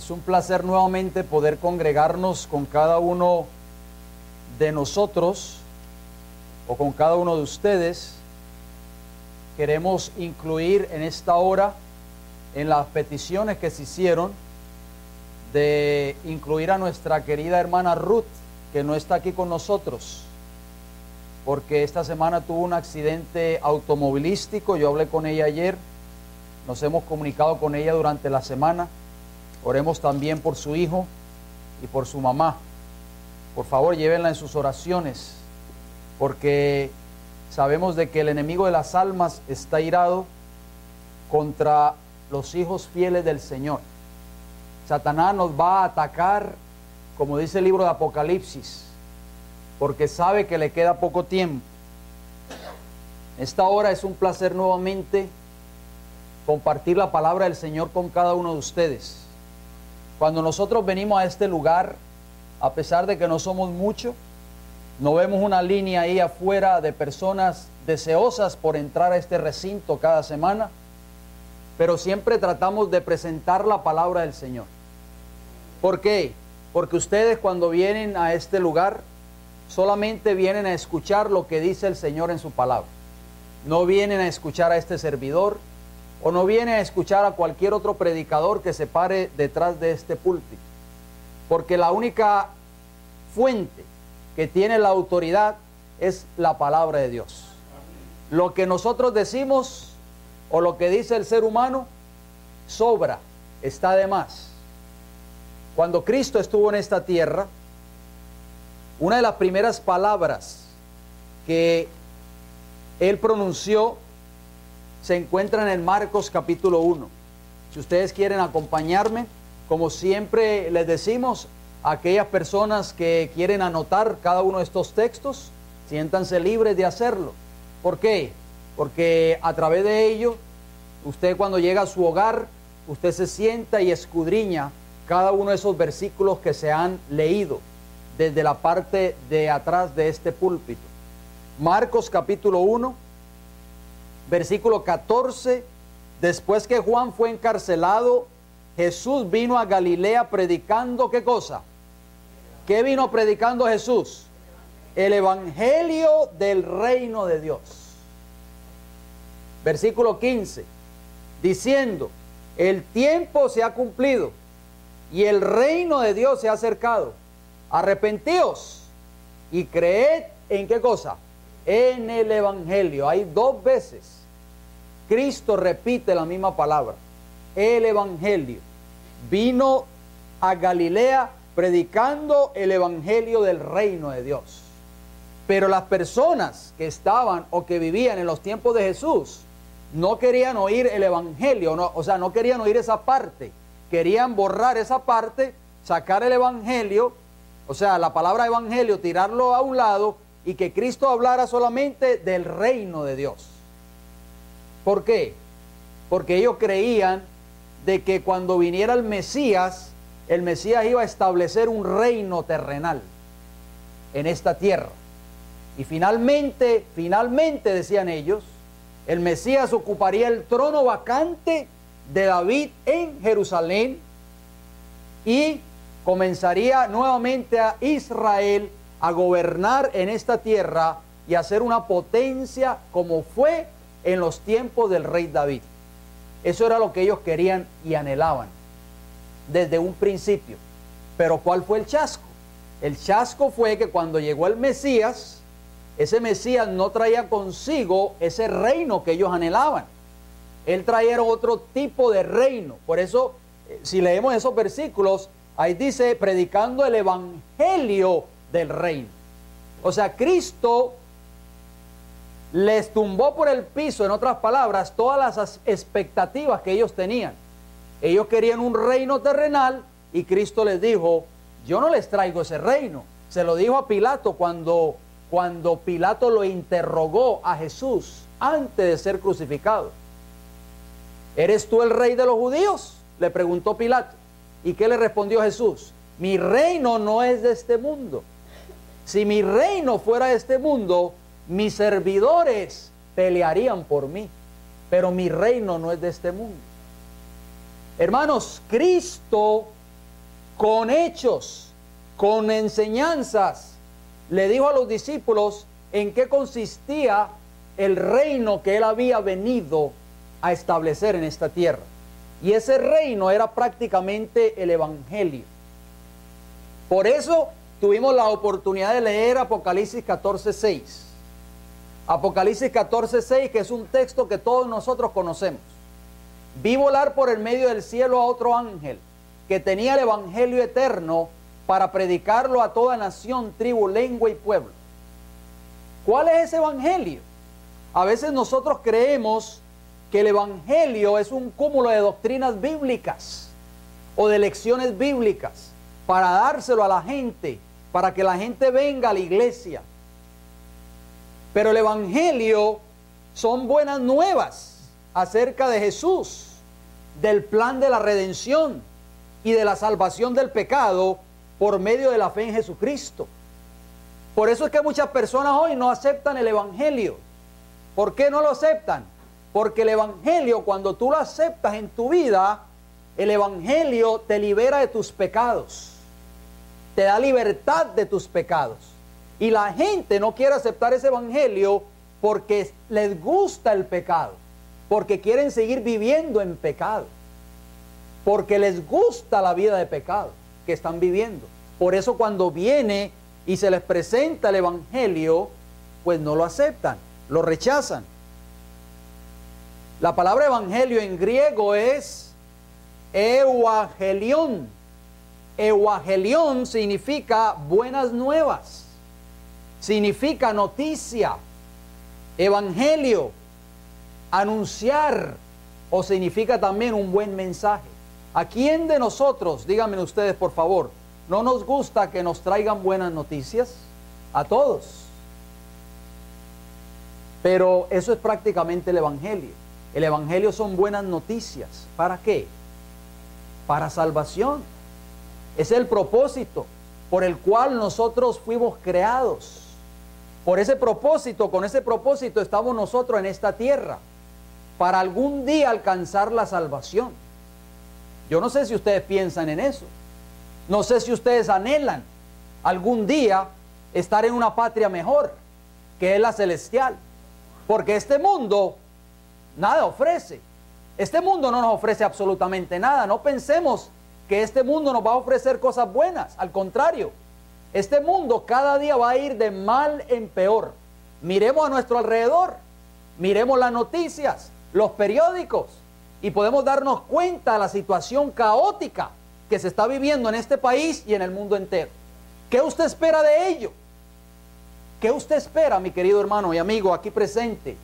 Es un placer nuevamente poder congregarnos con cada uno de nosotros o con cada uno de ustedes. Queremos incluir en esta hora, en las peticiones que se hicieron, de incluir a nuestra querida hermana Ruth, que no está aquí con nosotros, porque esta semana tuvo un accidente automovilístico. Yo hablé con ella ayer, nos hemos comunicado con ella durante la semana. Oremos también por su hijo y por su mamá. Por favor, llévenla en sus oraciones, porque sabemos de que el enemigo de las almas está irado contra los hijos fieles del Señor. Satanás nos va a atacar, como dice el libro de Apocalipsis, porque sabe que le queda poco tiempo. Esta hora es un placer nuevamente compartir la palabra del Señor con cada uno de ustedes. Cuando nosotros venimos a este lugar, a pesar de que no somos muchos, no vemos una línea ahí afuera de personas deseosas por entrar a este recinto cada semana, pero siempre tratamos de presentar la palabra del Señor. ¿Por qué? Porque ustedes, cuando vienen a este lugar, solamente vienen a escuchar lo que dice el Señor en su palabra. No vienen a escuchar a este servidor, o no vienen a escuchar a cualquier otro predicador que se pare detrás de este púlpito. Porque la única fuente que tiene la autoridad es la palabra de Dios. Lo que nosotros decimos o lo que dice el ser humano sobra, está de más. Cuando Cristo estuvo en esta tierra, una de las primeras palabras que Él pronunció se encuentra en el Marcos capítulo 1. Si ustedes quieren acompañarme, como siempre les decimos, a aquellas personas que quieren anotar cada uno de estos textos, siéntanse libres de hacerlo. ¿Por qué? Porque a través de ello, usted cuando llega a su hogar, usted se sienta y escudriña cada uno de esos versículos que se han leído desde la parte de atrás de este púlpito. Marcos capítulo 1, versículo 14. Después que Juan fue encarcelado, Jesús vino a Galilea predicando, ¿qué cosa? ¿Qué vino predicando Jesús? El evangelio del reino de Dios. Versículo 15, diciendo: el tiempo se ha cumplido y el reino de Dios se ha acercado. Arrepentíos y creed en ¿qué cosa? En el evangelio. Hay dos veces Cristo repite la misma palabra, el evangelio. Vino a Galilea predicando el evangelio del reino de Dios. Pero las personas que estaban o que vivían en los tiempos de Jesús no querían oír el evangelio, no querían oír esa parte. Querían borrar esa parte, sacar el evangelio, o sea, la palabra evangelio, tirarlo a un lado, y que Cristo hablara solamente del reino de Dios. ¿Por qué? Porque ellos creían de que cuando viniera el Mesías iba a establecer un reino terrenal en esta tierra. Y finalmente, decían ellos, el Mesías ocuparía el trono vacante de David en Jerusalén y comenzaría nuevamente a Israel a gobernar en esta tierra y a ser una potencia como fue en los tiempos del rey David. Eso era lo que ellos querían y anhelaban desde un principio. Pero ¿cuál fue el chasco? El chasco fue que cuando llegó el Mesías, ese Mesías no traía consigo ese reino que ellos anhelaban. Él traía otro tipo de reino. Por eso, si leemos esos versículos, ahí dice, predicando el evangelio del reino. O sea, Cristo les tumbó por el piso, en otras palabras, todas las expectativas que ellos tenían. Ellos querían un reino terrenal y Cristo les dijo: yo no les traigo ese reino. Se lo dijo a Pilato cuando Pilato lo interrogó a Jesús antes de ser crucificado. ¿Eres tú el rey de los judíos?, le preguntó Pilato. ¿Y qué le respondió Jesús? Mi reino no es de este mundo. Si mi reino fuera de este mundo, mis servidores pelearían por mí, pero mi reino no es de este mundo. Hermanos, Cristo con hechos, con enseñanzas, le dijo a los discípulos en qué consistía el reino que él había venido a establecer en esta tierra. Y ese reino era prácticamente el Evangelio. Por eso tuvimos la oportunidad de leer Apocalipsis 14:6. Apocalipsis 14:6, que es un texto que todos nosotros conocemos. Vi volar por el medio del cielo a otro ángel que tenía el Evangelio eterno para predicarlo a toda nación, tribu, lengua y pueblo. ¿Cuál es ese Evangelio? A veces nosotros creemos que el Evangelio es un cúmulo de doctrinas bíblicas o de lecciones bíblicas para dárselo a la gente, para que la gente venga a la iglesia. Pero el Evangelio son buenas nuevas acerca de Jesús, del plan de la redención y de la salvación del pecado por medio de la fe en Jesucristo. Por eso es que muchas personas hoy no aceptan el Evangelio. ¿Por qué no lo aceptan? Porque el Evangelio, cuando tú lo aceptas en tu vida, el Evangelio te libera de tus pecados, te da libertad de tus pecados. Y la gente no quiere aceptar ese Evangelio porque les gusta el pecado, porque quieren seguir viviendo en pecado, porque les gusta la vida de pecado que están viviendo. Por eso cuando viene y se les presenta el Evangelio, pues no lo aceptan, lo rechazan. La palabra evangelio en griego es euangelión. Euangelión significa buenas nuevas, significa noticia. Evangelio, anunciar, o significa también un buen mensaje. ¿A quién de nosotros, díganme ustedes por favor, no nos gusta que nos traigan buenas noticias? A todos. Pero eso es prácticamente el Evangelio. El Evangelio son buenas noticias. ¿Para qué? Para salvación. Es el propósito por el cual nosotros fuimos creados. Por ese propósito, con ese propósito estamos nosotros en esta tierra, para algún día alcanzar la salvación. Yo no sé si ustedes piensan en eso. No sé si ustedes anhelan algún día estar en una patria mejor, que es la celestial. Porque este mundo nada ofrece. Este mundo no nos ofrece absolutamente nada. No pensemos que este mundo nos va a ofrecer cosas buenas. Al contrario, este mundo cada día va a ir de mal en peor. Miremos a nuestro alrededor, miremos las noticias, los periódicos, y podemos darnos cuenta de la situación caótica que se está viviendo en este país y en el mundo entero. ¿Qué usted espera de ello? ¿Qué usted espera, mi querido hermano y amigo aquí presente,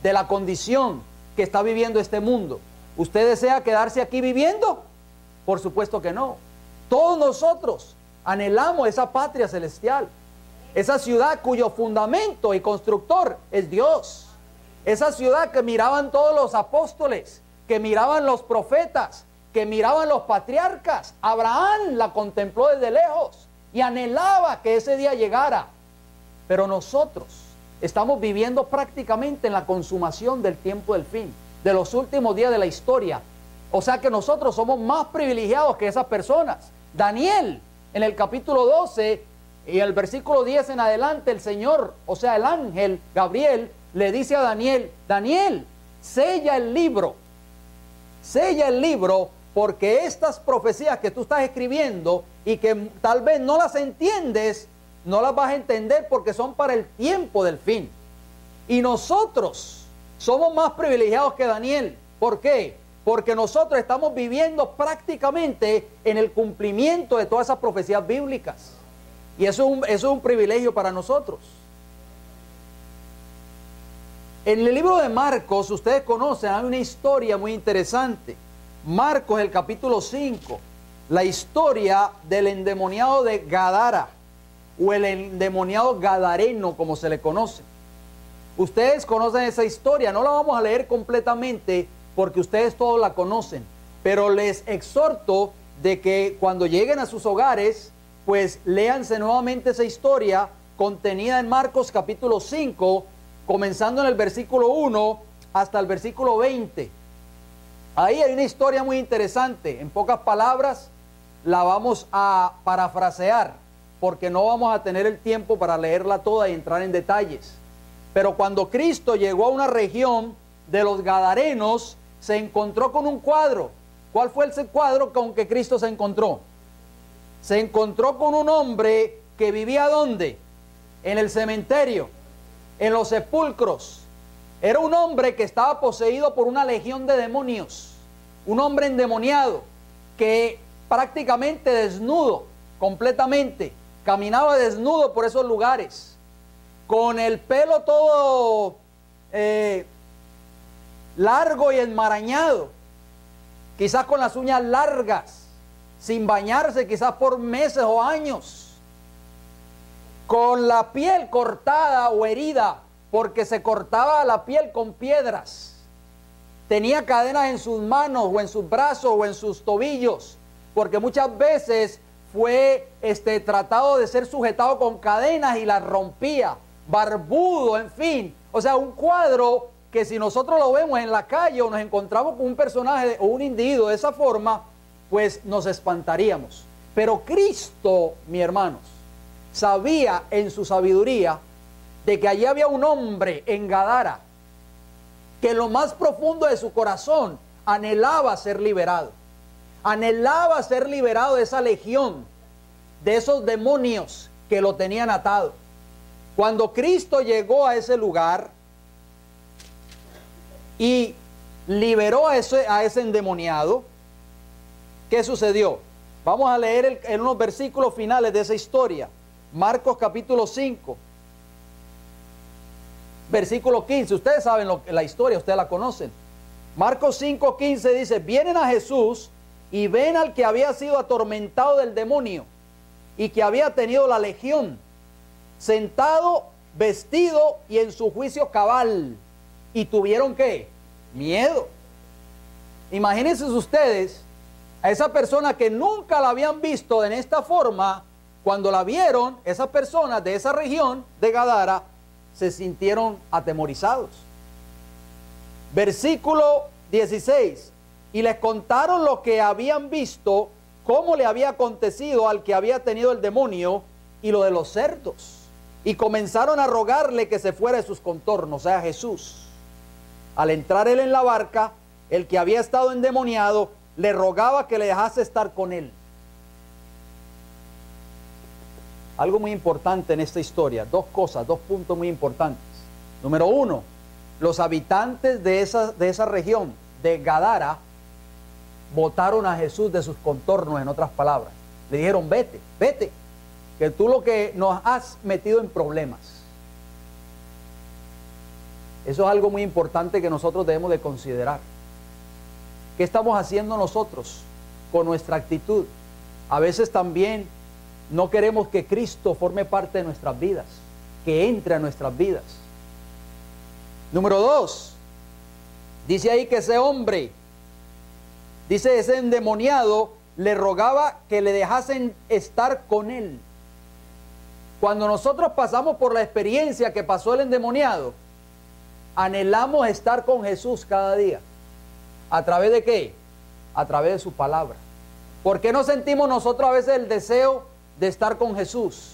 de la condición que está viviendo este mundo? ¿Usted desea quedarse aquí viviendo? Por supuesto que no. Todos nosotros anhelamos esa patria celestial, esa ciudad cuyo fundamento y constructor es Dios, esa ciudad que miraban todos los apóstoles, que miraban los profetas, que miraban los patriarcas. Abraham la contempló desde lejos y anhelaba que ese día llegara. Pero nosotros estamos viviendo prácticamente en la consumación del tiempo del fin, de los últimos días de la historia. O sea que nosotros somos más privilegiados que esas personas. Daniel, en el capítulo 12 y el versículo 10 en adelante, el Señor, o sea el ángel Gabriel, le dice a Daniel: Daniel, sella el libro, porque estas profecías que tú estás escribiendo y que tal vez no las entiendes, no las vas a entender porque son para el tiempo del fin. Y nosotros somos más privilegiados que Daniel. ¿Por qué? Porque nosotros estamos viviendo prácticamente en el cumplimiento de todas esas profecías bíblicas. Y eso es un privilegio para nosotros. En el libro de Marcos, ustedes conocen, hay una historia muy interesante. Marcos, el capítulo 5, la historia del endemoniado de Gadara, o el endemoniado gadareno, como se le conoce. Ustedes conocen esa historia, no la vamos a leer completamente porque ustedes todos la conocen, pero les exhorto de que cuando lleguen a sus hogares, pues léanse nuevamente esa historia contenida en Marcos capítulo 5, comenzando en el versículo 1 hasta el versículo 20. Ahí hay una historia muy interesante. En pocas palabras, la vamos a parafrasear, porque no vamos a tener el tiempo para leerla toda y entrar en detalles. Pero cuando Cristo llegó a una región de los Gadarenos, se encontró con un cuadro. ¿Cuál fue ese cuadro con que Cristo se encontró? Se encontró con un hombre que vivía ¿dónde? En el cementerio, en los sepulcros. Era un hombre que estaba poseído por una legión de demonios, un hombre endemoniado que prácticamente desnudo, completamente, caminaba desnudo por esos lugares, con el pelo todo largo y enmarañado, quizás con las uñas largas, sin bañarse quizás por meses o años, con la piel cortada o herida, porque se cortaba la piel con piedras. Tenía cadenas en sus manos o en sus brazos o en sus tobillos, porque muchas veces fue tratado de ser sujetado con cadenas y las rompía. Barbudo, en fin. O sea, un cuadro que si nosotros lo vemos en la calle o nos encontramos con un personaje o un individuo de esa forma, pues nos espantaríamos. Pero Cristo, mis hermanos, sabía en su sabiduría de que allí había un hombre en Gadara que en lo más profundo de su corazón anhelaba ser liberado. Anhelaba ser liberado de esa legión, de esos demonios que lo tenían atado. Cuando Cristo llegó a ese lugar y liberó a ese endemoniado, ¿qué sucedió? Vamos a leer en unos versículos finales de esa historia. Marcos capítulo 5, versículo 15. Ustedes saben la historia, ustedes la conocen. Marcos 5, 15 dice: vienen a Jesús y ven al que había sido atormentado del demonio y que había tenido la legión, sentado, vestido y en su juicio cabal. ¿Y tuvieron qué? Miedo. Imagínense ustedes a esa persona que nunca la habían visto en esta forma. Cuando la vieron, esas personas de esa región de Gadara se sintieron atemorizados. Versículo 16. Y les contaron lo que habían visto, cómo le había acontecido al que había tenido el demonio y lo de los cerdos. Y comenzaron a rogarle que se fuera de sus contornos, o sea, Jesús. Al entrar él en la barca, el que había estado endemoniado le rogaba que le dejase estar con él. Algo muy importante en esta historia, dos cosas, dos puntos muy importantes. Número uno, los habitantes de esa región de Gadara botaron a Jesús de sus contornos, en otras palabras. Le dijeron: vete, vete, que tú lo que nos has metido en problemas. Eso es algo muy importante que nosotros debemos de considerar. ¿Qué estamos haciendo nosotros con nuestra actitud? A veces también no queremos que Cristo forme parte de nuestras vidas, que entre a nuestras vidas. Número dos, dice ahí que ese hombre, dice ese endemoniado, le rogaba que le dejasen estar con él. Cuando nosotros pasamos por la experiencia que pasó el endemoniado, anhelamos estar con Jesús cada día. ¿A través de qué? A través de su palabra. ¿Por qué no sentimos nosotros a veces el deseo de estar con Jesús?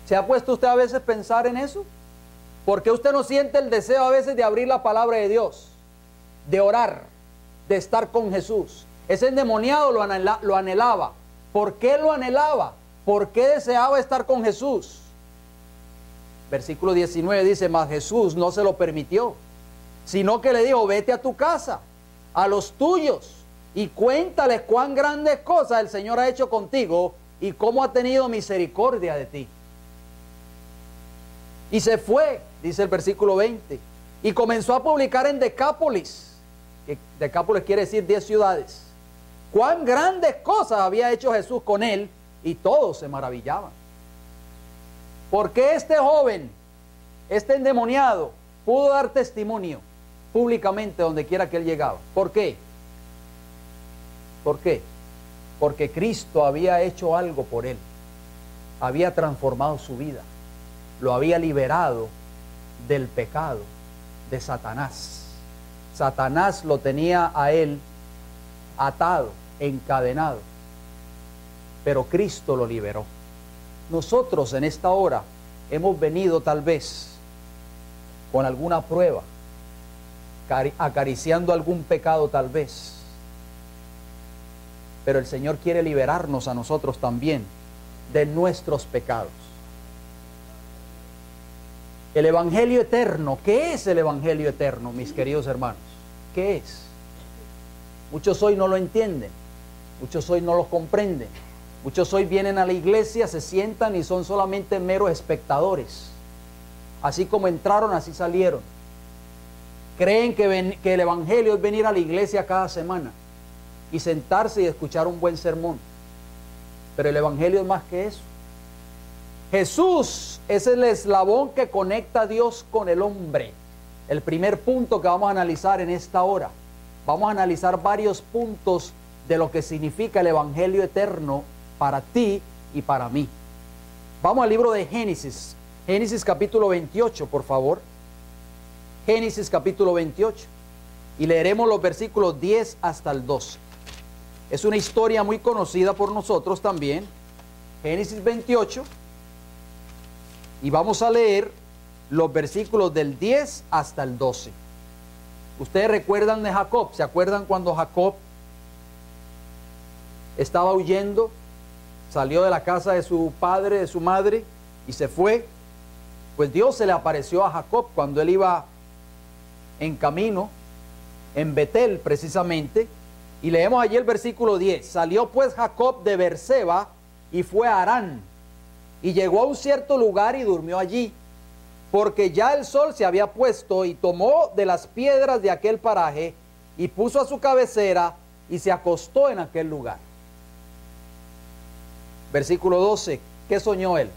¿Se ha puesto usted a veces a pensar en eso? ¿Por qué usted no siente el deseo a veces de abrir la palabra de Dios, de orar, de estar con Jesús? Ese endemoniado lo anhelaba. ¿Por qué lo anhelaba? ¿Por qué deseaba estar con Jesús? Versículo 19 dice: mas Jesús no se lo permitió, sino que le dijo: vete a tu casa, a los tuyos, y cuéntales cuán grandes cosas el Señor ha hecho contigo y cómo ha tenido misericordia de ti. Y se fue, dice el versículo 20, y comenzó a publicar en Decápolis, que Decápolis quiere decir 10 ciudades, cuán grandes cosas había hecho Jesús con él, y todos se maravillaban. ¿Por qué este joven, este endemoniado, pudo dar testimonio públicamente donde quiera que él llegaba? ¿Por qué? ¿Por qué? Porque Cristo había hecho algo por él, había transformado su vida, lo había liberado del pecado, de Satanás. Satanás lo tenía a él atado, encadenado, pero Cristo lo liberó. Nosotros en esta hora hemos venido tal vez con alguna prueba, acariciando algún pecado tal vez, pero el Señor quiere liberarnos a nosotros también de nuestros pecados. El Evangelio eterno, ¿qué es el Evangelio eterno, mis queridos hermanos? ¿Qué es? Muchos hoy no lo entienden, muchos hoy no lo comprenden, muchos hoy vienen a la iglesia, se sientan y son solamente meros espectadores. Así como entraron, así salieron. Creen que el Evangelio es venir a la iglesia cada semana y sentarse y escuchar un buen sermón. Pero el Evangelio es más que eso. Jesús es el eslabón que conecta a Dios con el hombre. El primer punto que vamos a analizar en esta hora. Vamos a analizar varios puntos de lo que significa el Evangelio eterno para ti y para mí. Vamos al libro de Génesis. Génesis capítulo 28, por favor. Génesis capítulo 28. Y leeremos los versículos 10 hasta el 12. Es una historia muy conocida por nosotros también. Génesis 28. Y vamos a leer los versículos del 10 hasta el 12. Ustedes recuerdan de Jacob. ¿Se acuerdan cuando Jacob estaba huyendo? Salió de la casa de su padre, de su madre, y se fue. Pues Dios se le apareció a Jacob cuando él iba en camino, en Betel precisamente. Y leemos allí el versículo 10. Salió pues Jacob de Beerseba y fue a Harán. Y llegó a un cierto lugar y durmió allí, porque ya el sol se había puesto, y tomó de las piedras de aquel paraje y puso a su cabecera y se acostó en aquel lugar. Versículo 12. ¿Qué soñó él?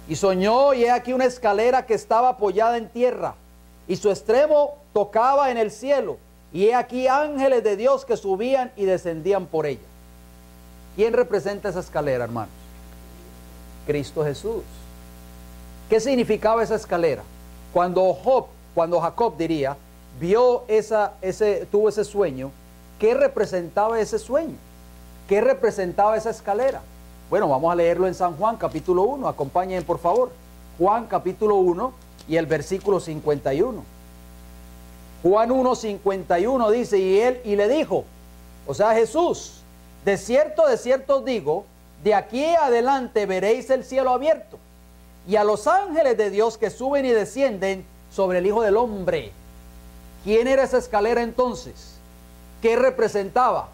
Y soñó, y he aquí una escalera que estaba apoyada en tierra, y su extremo tocaba en el cielo, y he aquí ángeles de Dios que subían y descendían por ella. ¿Quién representa esa escalera, hermanos? Cristo Jesús. ¿Qué significaba esa escalera? Cuando Jacob diría, tuvo ese sueño, ¿qué representaba ese sueño? ¿Qué representaba esa escalera? Bueno, vamos a leerlo en San Juan capítulo 1, acompáñenme por favor. Juan capítulo 1 y el versículo 51. Juan 1, 51 dice, y le dijo, o sea Jesús, de cierto os digo, de aquí adelante veréis el cielo abierto, y a los ángeles de Dios que suben y descienden sobre el Hijo del Hombre. ¿Quién era esa escalera entonces? ¿Qué representaba?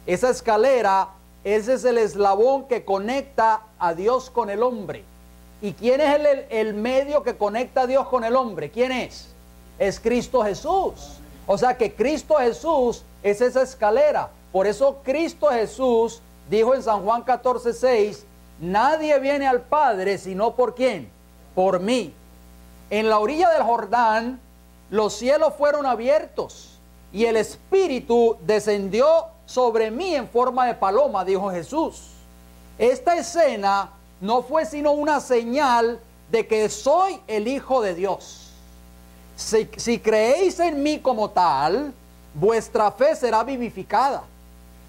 Esa escalera, ese es el eslabón que conecta a Dios con el hombre. ¿Y quién es el medio que conecta a Dios con el hombre? ¿Quién es? Es Cristo Jesús. O sea que Cristo Jesús es esa escalera. Por eso Cristo Jesús dijo en San Juan 14:6, nadie viene al Padre sino por ¿quién? Por mí. En la orilla del Jordán, los cielos fueron abiertos y el Espíritu descendió sobre mí en forma de paloma, dijo Jesús. Esta escena no fue sino una señal de que soy el Hijo de Dios. Si creéis en mí como tal, vuestra fe será vivificada.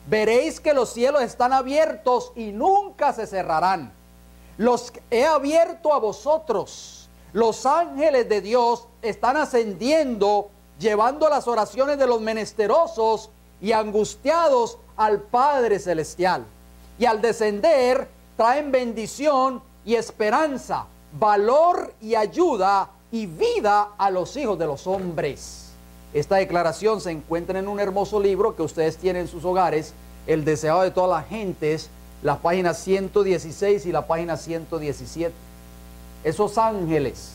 Veréis que los cielos están abiertos y nunca se cerrarán. Los he abierto a vosotros. Los ángeles de Dios están ascendiendo, llevando las oraciones de los menesterosos y angustiados al Padre Celestial. Y al descender, traen bendición y esperanza, valor y ayuda y vida a los hijos de los hombres. Esta declaración se encuentra en un hermoso libro que ustedes tienen en sus hogares, El deseado de todas las gentes, las páginas 116 y la página 117. Esos ángeles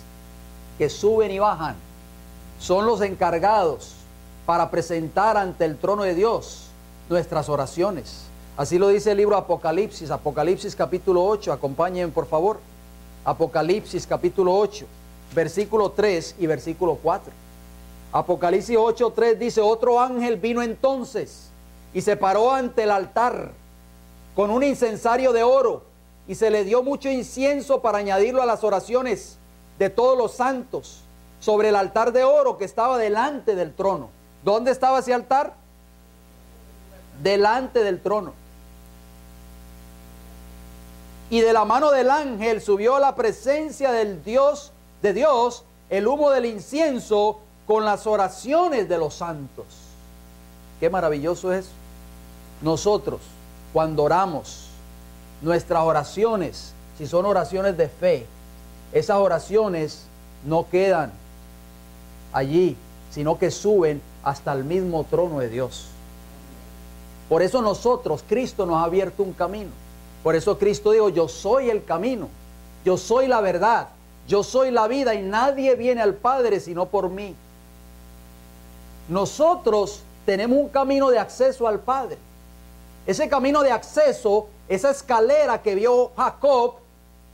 que suben y bajan son los encargados para presentar ante el trono de Dios nuestras oraciones. Así lo dice el libro Apocalipsis, Apocalipsis capítulo 8, acompáñenme por favor. Apocalipsis capítulo 8, versículo 3 y versículo 4. Apocalipsis 8:3 dice, otro ángel vino entonces y se paró ante el altar con un incensario de oro, y se le dio mucho incienso para añadirlo a las oraciones de todos los santos sobre el altar de oro que estaba delante del trono. ¿Dónde estaba ese altar? Delante del trono. Y de la mano del ángel subió a la presencia de Dios el humo del incienso con las oraciones de los santos. Qué maravilloso es. Nosotros, cuando oramos, nuestras oraciones, si son oraciones de fe, esas oraciones no quedan allí, sino que suben hasta el mismo trono de Dios. Por eso nosotros, Cristo nos ha abierto un camino. Por eso Cristo dijo, yo soy el camino, yo soy la verdad, yo soy la vida y nadie viene al Padre sino por mí. Nosotros tenemos un camino de acceso al Padre. Ese camino de acceso, esa escalera que vio Jacob,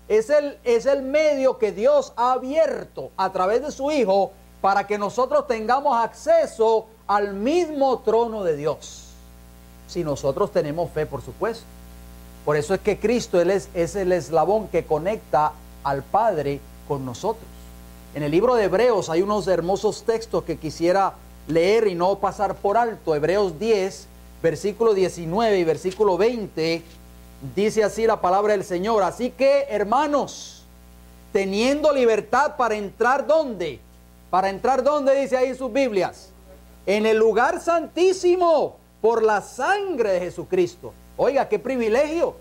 es el medio que Dios ha abierto a través de su Hijo para que nosotros tengamos acceso al mismo trono de Dios. Si nosotros tenemos fe, por supuesto. Por eso es que Cristo es el eslabón que conecta al Padre con nosotros. En el libro de Hebreos hay unos hermosos textos que quisiera leer y no pasar por alto. Hebreos 10, versículo 19 y versículo 20, dice así la palabra del Señor. Así que, hermanos, teniendo libertad para entrar, ¿dónde? Para entrar, ¿dónde? Dice ahí en sus Biblias. En el lugar santísimo por la sangre de Jesucristo. Oiga, qué privilegio.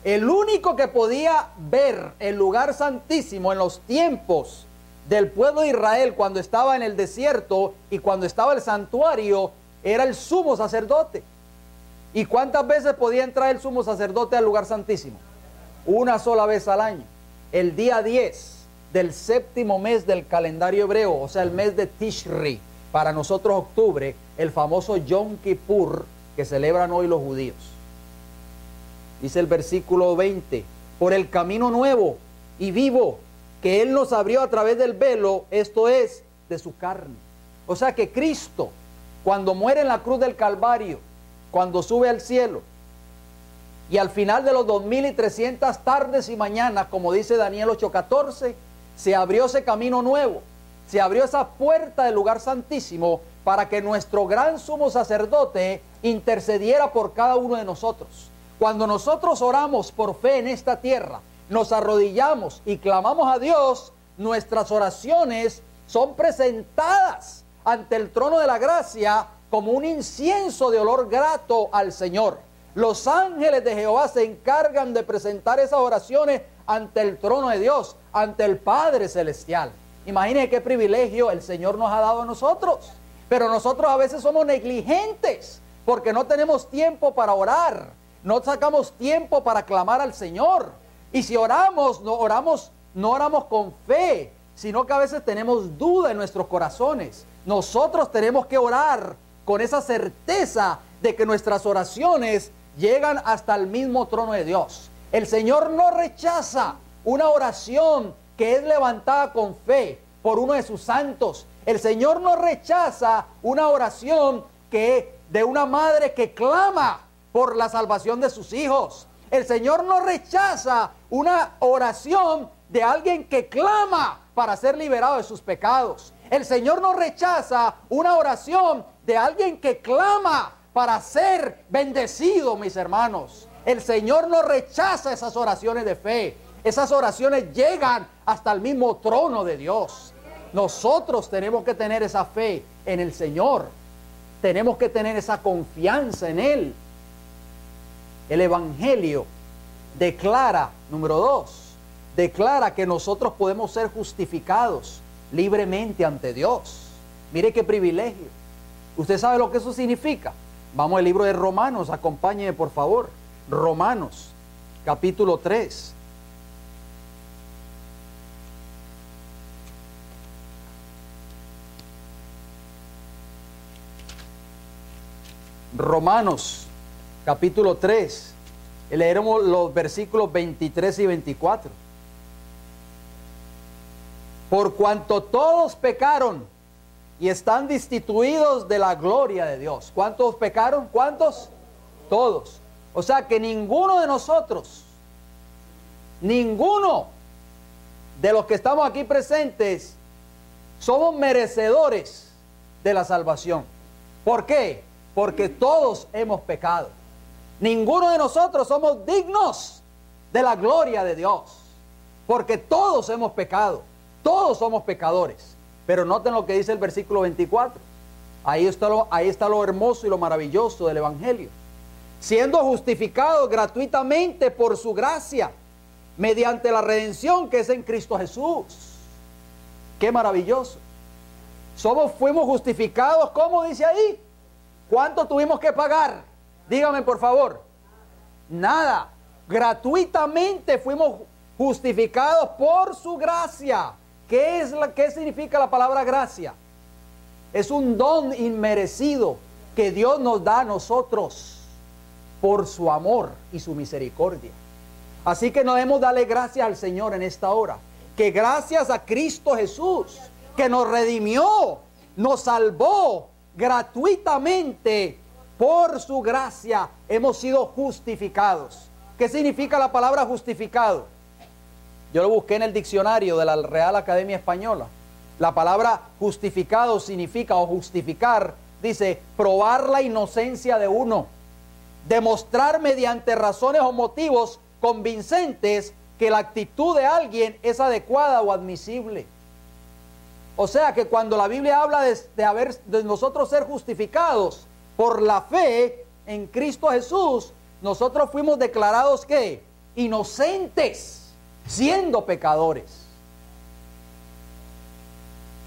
El único que podía ver el lugar santísimo en los tiempos del pueblo de Israel cuando estaba en el desierto y cuando estaba el santuario era el sumo sacerdote. ¿Y cuántas veces podía entrar el sumo sacerdote al lugar santísimo? Una sola vez al año. El día 10 del séptimo mes del calendario hebreo, o sea, el mes de Tishri, para nosotros octubre, el famoso Yom Kippur que celebran hoy los judíos. Dice el versículo 20, por el camino nuevo y vivo que Él nos abrió a través del velo, esto es, de su carne. O sea que Cristo, cuando muere en la cruz del Calvario, cuando sube al cielo, y al final de los 2300 tardes y mañanas, como dice Daniel 8:14, se abrió ese camino nuevo, se abrió esa puerta del lugar santísimo para que nuestro gran sumo sacerdote intercediera por cada uno de nosotros. Cuando nosotros oramos por fe en esta tierra, nos arrodillamos y clamamos a Dios, nuestras oraciones son presentadas ante el trono de la gracia como un incienso de olor grato al Señor. Los ángeles de Jehová se encargan de presentar esas oraciones ante el trono de Dios, ante el Padre Celestial. Imagínense qué privilegio el Señor nos ha dado a nosotros. Pero nosotros a veces somos negligentes porque no tenemos tiempo para orar. No sacamos tiempo para clamar al Señor. Y si oramos, no oramos con fe, sino que a veces tenemos duda en nuestros corazones. Nosotros tenemos que orar con esa certeza de que nuestras oraciones llegan hasta el mismo trono de Dios. El Señor no rechaza una oración que es levantada con fe por uno de sus santos. El Señor no rechaza una oración de una madre que clama por la salvación de sus hijos. El Señor no rechaza una oración de alguien que clama para ser liberado de sus pecados. El Señor no rechaza una oración de alguien que clama para ser bendecido, mis hermanos. El Señor no rechaza esas oraciones de fe. Esas oraciones llegan hasta el mismo trono de Dios. Nosotros tenemos que tener esa fe en el Señor. Tenemos que tener esa confianza en Él. El Evangelio declara, número 2, declara que nosotros podemos ser justificados libremente ante Dios. Mire qué privilegio. ¿Usted sabe lo que eso significa? Vamos al libro de Romanos, acompáñeme por favor. Romanos, capítulo 3. Romanos, capítulo 3. Leeremos los versículos 23 y 24. Por cuanto todos pecaron y están destituidos de la gloria de Dios. ¿Cuántos pecaron? ¿Cuántos? Todos. O sea que ninguno de nosotros, ninguno de los que estamos aquí presentes, somos merecedores de la salvación. ¿Por qué? Porque todos hemos pecado. Ninguno de nosotros somos dignos de la gloria de Dios. Porque todos hemos pecado, todos somos pecadores. Pero noten lo que dice el versículo 24. Ahí está lo hermoso y lo maravilloso del Evangelio. Siendo justificados gratuitamente por su gracia, mediante la redención que es en Cristo Jesús. ¡Qué maravilloso! Fuimos justificados, ¿cómo dice ahí? ¿Cuánto tuvimos que pagar? Dígame por favor. Nada. Gratuitamente fuimos justificados por su gracia. ¿Qué significa la palabra gracia? Es un don inmerecido que Dios nos da a nosotros por su amor y su misericordia. Así que no debemos darle gracias al Señor en esta hora. Que gracias a Cristo Jesús, que nos redimió, nos salvó gratuitamente por su gracia, hemos sido justificados. ¿Qué significa la palabra justificado? Yo lo busqué en el diccionario de la Real Academia Española. La palabra justificado significa, o justificar, dice, probar la inocencia de uno, demostrar mediante razones o motivos convincentes que la actitud de alguien es adecuada o admisible. O sea que cuando la Biblia habla de nosotros ser justificados por la fe en Cristo Jesús, nosotros fuimos declarados ¿qué? Inocentes, siendo pecadores.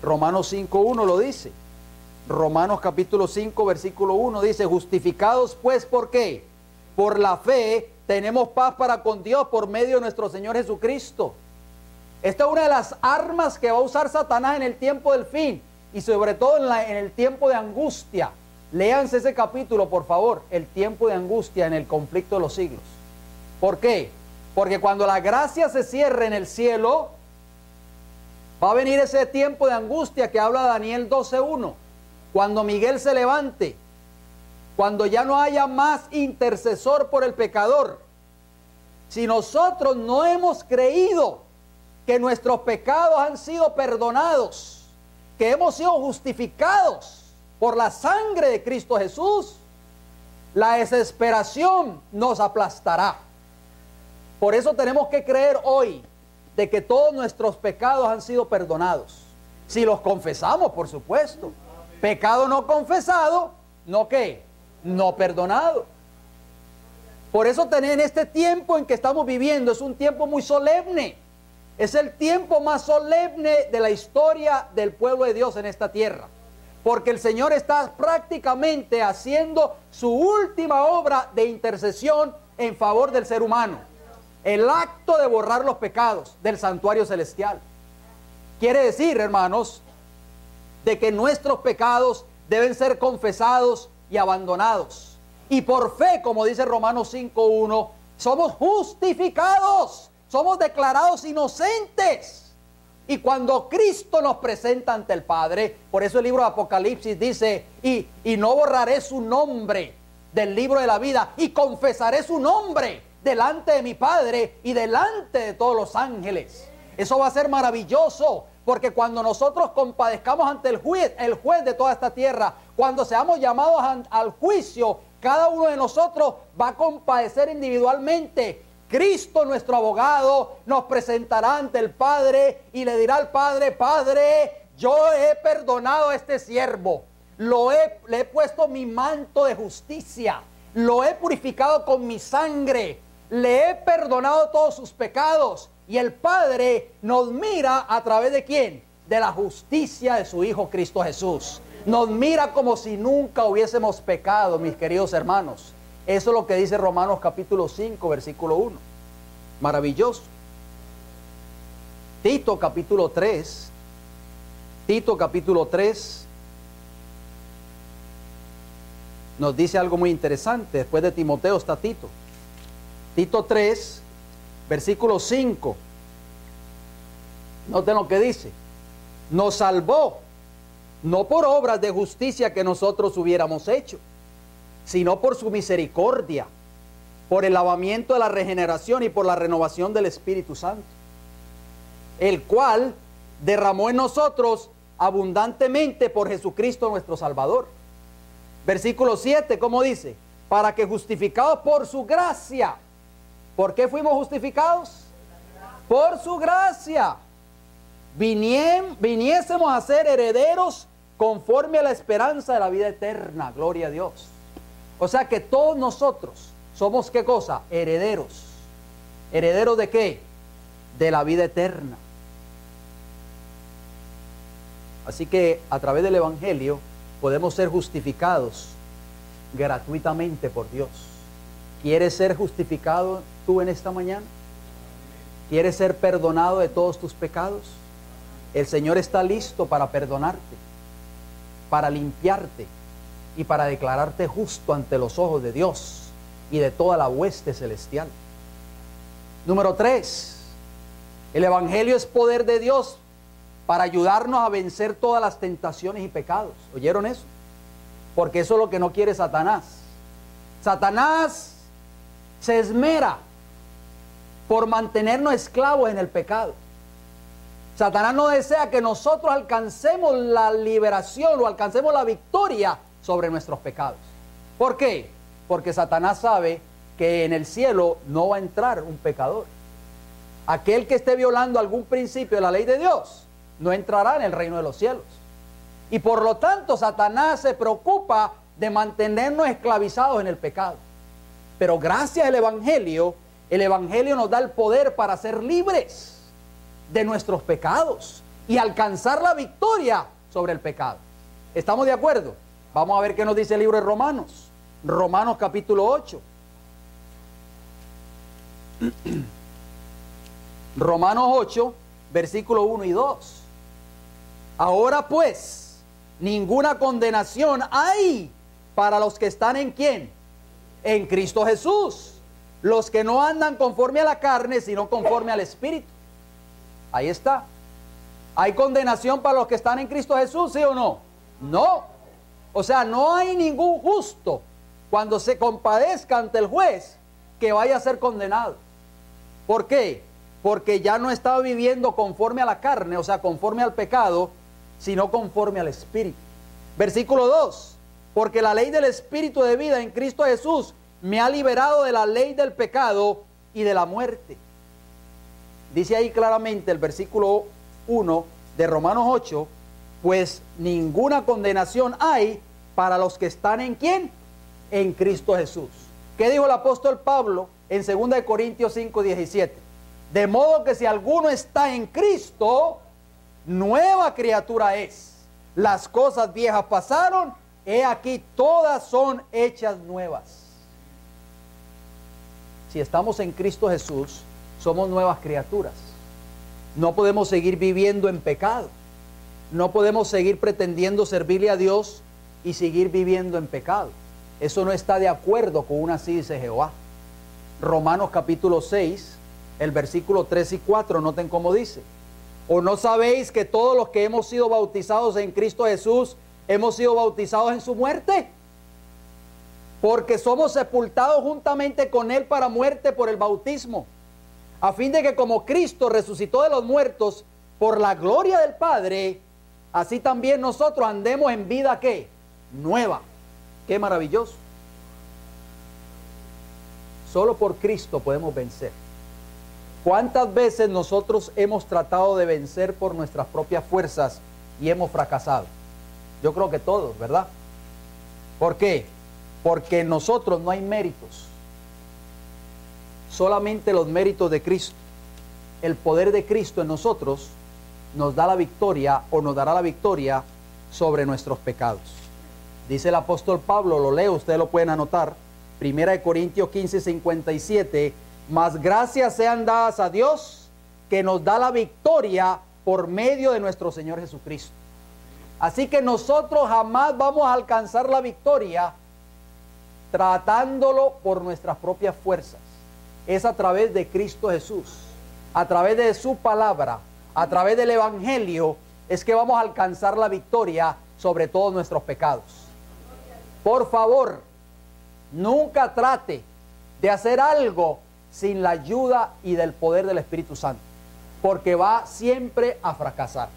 Romanos 5.1 lo dice. Romanos capítulo 5 versículo 1 dice: justificados pues, ¿por qué? Por la fe tenemos paz para con Dios por medio de nuestro Señor Jesucristo. Esta es una de las armas que va a usar Satanás en el tiempo del fin y sobre todo en el tiempo de angustia. Léanse ese capítulo, por favor, el tiempo de angustia en el conflicto de los siglos. ¿Por qué? Porque cuando la gracia se cierre en el cielo, va a venir ese tiempo de angustia que habla Daniel 12.1. Cuando Miguel se levante, cuando ya no haya más intercesor por el pecador. Si nosotros no hemos creído que nuestros pecados han sido perdonados, que hemos sido justificados por la sangre de Cristo Jesús, la desesperación nos aplastará. Por eso tenemos que creer hoy de que todos nuestros pecados han sido perdonados. Si los confesamos, por supuesto. Pecado no confesado, ¿no qué? No perdonado. Por eso en este tiempo en que estamos viviendo, es un tiempo muy solemne. Es el tiempo más solemne de la historia del pueblo de Dios en esta tierra. Porque el Señor está prácticamente haciendo su última obra de intercesión en favor del ser humano. El acto de borrar los pecados del santuario celestial. Quiere decir, hermanos, de que nuestros pecados deben ser confesados y abandonados. Y por fe, como dice Romanos 5.1, somos justificados, somos declarados inocentes. Y cuando Cristo nos presenta ante el Padre, por eso el libro de Apocalipsis dice, y no borraré su nombre del libro de la vida, y confesaré su nombre delante de mi Padre y delante de todos los ángeles. Eso va a ser maravilloso, porque cuando nosotros compadezcamos ante el juez de toda esta tierra, cuando seamos llamados al juicio, cada uno de nosotros va a compadecer individualmente. Cristo, nuestro abogado, nos presentará ante el Padre y le dirá al Padre: Padre, yo he perdonado a este siervo, le he puesto mi manto de justicia, lo he purificado con mi sangre, le he perdonado todos sus pecados. Y el Padre nos mira a través de ¿quién? De la justicia de su Hijo Cristo Jesús. Nos mira como si nunca hubiésemos pecado, mis queridos hermanos. Eso es lo que dice Romanos capítulo 5, versículo 1. Maravilloso. Tito capítulo 3. Tito capítulo 3 nos dice algo muy interesante. Después de Timoteo está Tito. Tito 3, versículo 5. Noten lo que dice. Nos salvó, no por obras de justicia que nosotros hubiéramos hecho, sino por su misericordia, por el lavamiento de la regeneración y por la renovación del Espíritu Santo, el cual derramó en nosotros abundantemente por Jesucristo nuestro Salvador. Versículo 7, ¿cómo dice? Para que justificados por su gracia, ¿Por qué fuimos justificados? Por su gracia. Viniésemos a ser herederos conforme a la esperanza de la vida eterna. Gloria a Dios. O sea que todos nosotros somos, ¿qué cosa? Herederos. ¿Herederos de qué? De la vida eterna. Así que a través del Evangelio podemos ser justificados gratuitamente por Dios. ¿Quieres ser justificado tú en esta mañana? ¿Quieres ser perdonado de todos tus pecados? El Señor está listo para perdonarte, para limpiarte y para declararte justo ante los ojos de Dios y de toda la hueste celestial. Número 3, el Evangelio es poder de Dios para ayudarnos a vencer todas las tentaciones y pecados. ¿Oyeron eso? Porque eso es lo que no quiere Satanás. Satanás se esmera por mantenernos esclavos en el pecado. Satanás no desea que nosotros alcancemos la liberación o alcancemos la victoria sobre nuestros pecados. ¿Por qué? Porque Satanás sabe que en el cielo no va a entrar un pecador. Aquel que esté violando algún principio de la ley de Dios no entrará en el reino de los cielos. Y por lo tanto Satanás se preocupa de mantenernos esclavizados en el pecado. Pero gracias al Evangelio, el Evangelio nos da el poder para ser libres de nuestros pecados y alcanzar la victoria sobre el pecado. ¿Estamos de acuerdo? Vamos a ver qué nos dice el libro de Romanos. Romanos capítulo 8. Romanos 8, versículo 1 y 2. Ahora pues, ninguna condenación hay para los que están ¿en quién? En Cristo Jesús. Los que no andan conforme a la carne, sino conforme al Espíritu. Ahí está. ¿Hay condenación para los que están en Cristo Jesús, sí o no? No. O sea, no hay ningún justo cuando se compadezca ante el juez que vaya a ser condenado. ¿Por qué? Porque ya no está viviendo conforme a la carne, o sea, conforme al pecado, sino conforme al Espíritu. Versículo 2. Porque la ley del Espíritu de vida en Cristo Jesús me ha liberado de la ley del pecado y de la muerte. Dice ahí claramente el versículo 1 de Romanos 8, pues ninguna condenación hay para los que están ¿en quién? En Cristo Jesús. ¿Qué dijo el apóstol Pablo en 2 Corintios 5, 17? De modo que si alguno está en Cristo, nueva criatura es. Las cosas viejas pasaron, he aquí todas son hechas nuevas. Si estamos en Cristo Jesús, somos nuevas criaturas. No podemos seguir viviendo en pecado. No podemos seguir pretendiendo servirle a Dios y seguir viviendo en pecado. Eso no está de acuerdo con una así dice Jehová. Romanos capítulo 6, el versículo 3 y 4, noten cómo dice. ¿O no sabéis que todos los que hemos sido bautizados en Cristo Jesús, hemos sido bautizados en su muerte? Porque somos sepultados juntamente con Él para muerte por el bautismo, a fin de que como Cristo resucitó de los muertos por la gloria del Padre, así también nosotros andemos en vida ¿qué? Nueva. Qué maravilloso. Solo por Cristo podemos vencer. ¿Cuántas veces nosotros hemos tratado de vencer por nuestras propias fuerzas y hemos fracasado? Yo creo que todos, ¿verdad? ¿Por qué? Porque en nosotros no hay méritos. Solamente los méritos de Cristo. El poder de Cristo en nosotros nos da la victoria o nos dará la victoria sobre nuestros pecados. Dice el apóstol Pablo, lo leo, ustedes lo pueden anotar. 1 Corintios 15, 57. Mas gracias sean dadas a Dios que nos da la victoria por medio de nuestro Señor Jesucristo. Así que nosotros jamás vamos a alcanzar la victoria tratándolo por nuestras propias fuerzas. Es a través de Cristo Jesús, a través de su palabra, a través del Evangelio, es que vamos a alcanzar la victoria sobre todos nuestros pecados. Por favor, nunca trate de hacer algo sin la ayuda y del poder del Espíritu Santo, porque va siempre a fracasar.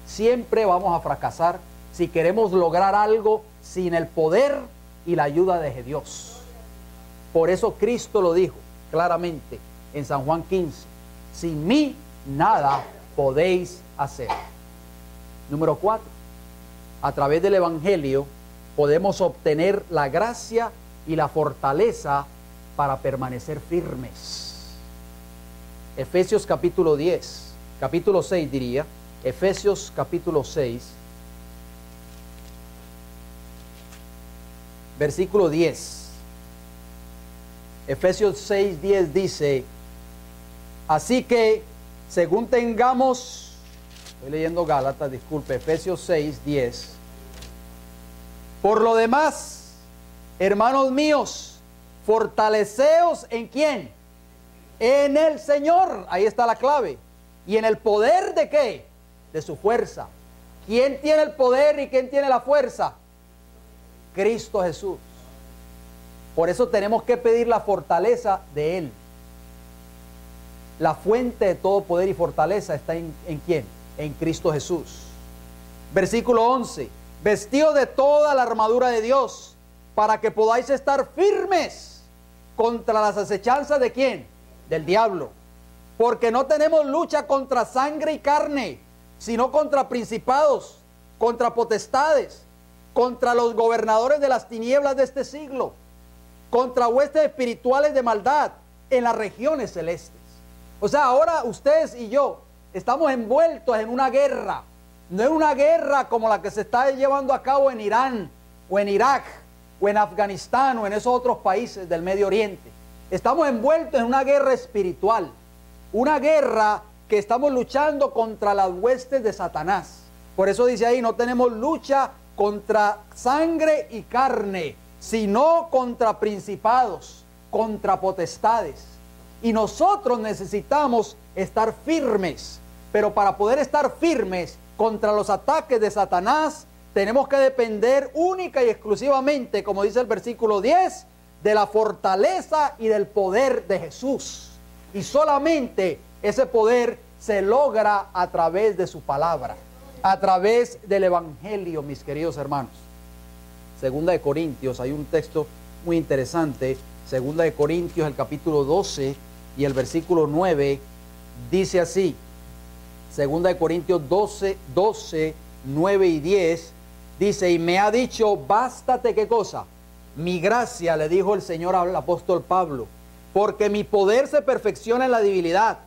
Siempre vamos a fracasar si queremos lograr algo sin el poder y la ayuda de Dios. Por eso Cristo lo dijo claramente en San Juan 15. Sin mí nada podéis hacer. Número 4. A través del Evangelio podemos obtener la gracia y la fortaleza para permanecer firmes. Efesios capítulo 10, capítulo 6 diría, Efesios capítulo 6, versículo 10. Efesios 6, 10 dice, así que según tengamos, estoy leyendo Gálatas, disculpe, Efesios 6, 10. Por lo demás, hermanos míos, fortaleceos en ¿quién? En el Señor. Ahí está la clave. ¿Y en el poder de qué? De su fuerza. ¿Quién tiene el poder y quién tiene la fuerza? Cristo Jesús. Por eso tenemos que pedir la fortaleza de Él. La fuente de todo poder y fortaleza está ¿en quién? En Cristo Jesús. Versículo 11. Vestidos de toda la armadura de Dios, para que podáis estar firmes contra las acechanzas de ¿quién? Del diablo. Porque no tenemos lucha contra sangre y carne, sino contra principados, contra potestades, contra los gobernadores de las tinieblas de este siglo, contra huestes espirituales de maldad en las regiones celestes. O sea, ahora ustedes y yo estamos envueltos en una guerra. No es una guerra como la que se está llevando a cabo en Irán, o en Irak, o en Afganistán, o en esos otros países del Medio Oriente. Estamos envueltos en una guerra espiritual. Una guerra que estamos luchando contra las huestes de Satanás. Por eso dice ahí, no tenemos lucha contra sangre y carne, sino contra principados, contra potestades. Y nosotros necesitamos estar firmes. Pero para poder estar firmes contra los ataques de Satanás, tenemos que depender única y exclusivamente, como dice el versículo 10, de la fortaleza y del poder de Jesús. Y solamente ese poder se logra a través de su palabra, a través del Evangelio, mis queridos hermanos. Segunda de Corintios, hay un texto muy interesante. Segunda de Corintios, el capítulo 12 y el versículo 9, dice así. Segunda de Corintios 12, 9 y 10, dice, y me ha dicho, bástate, ¿qué cosa? Mi gracia, le dijo el Señor al apóstol Pablo, porque mi poder se perfecciona en la debilidad.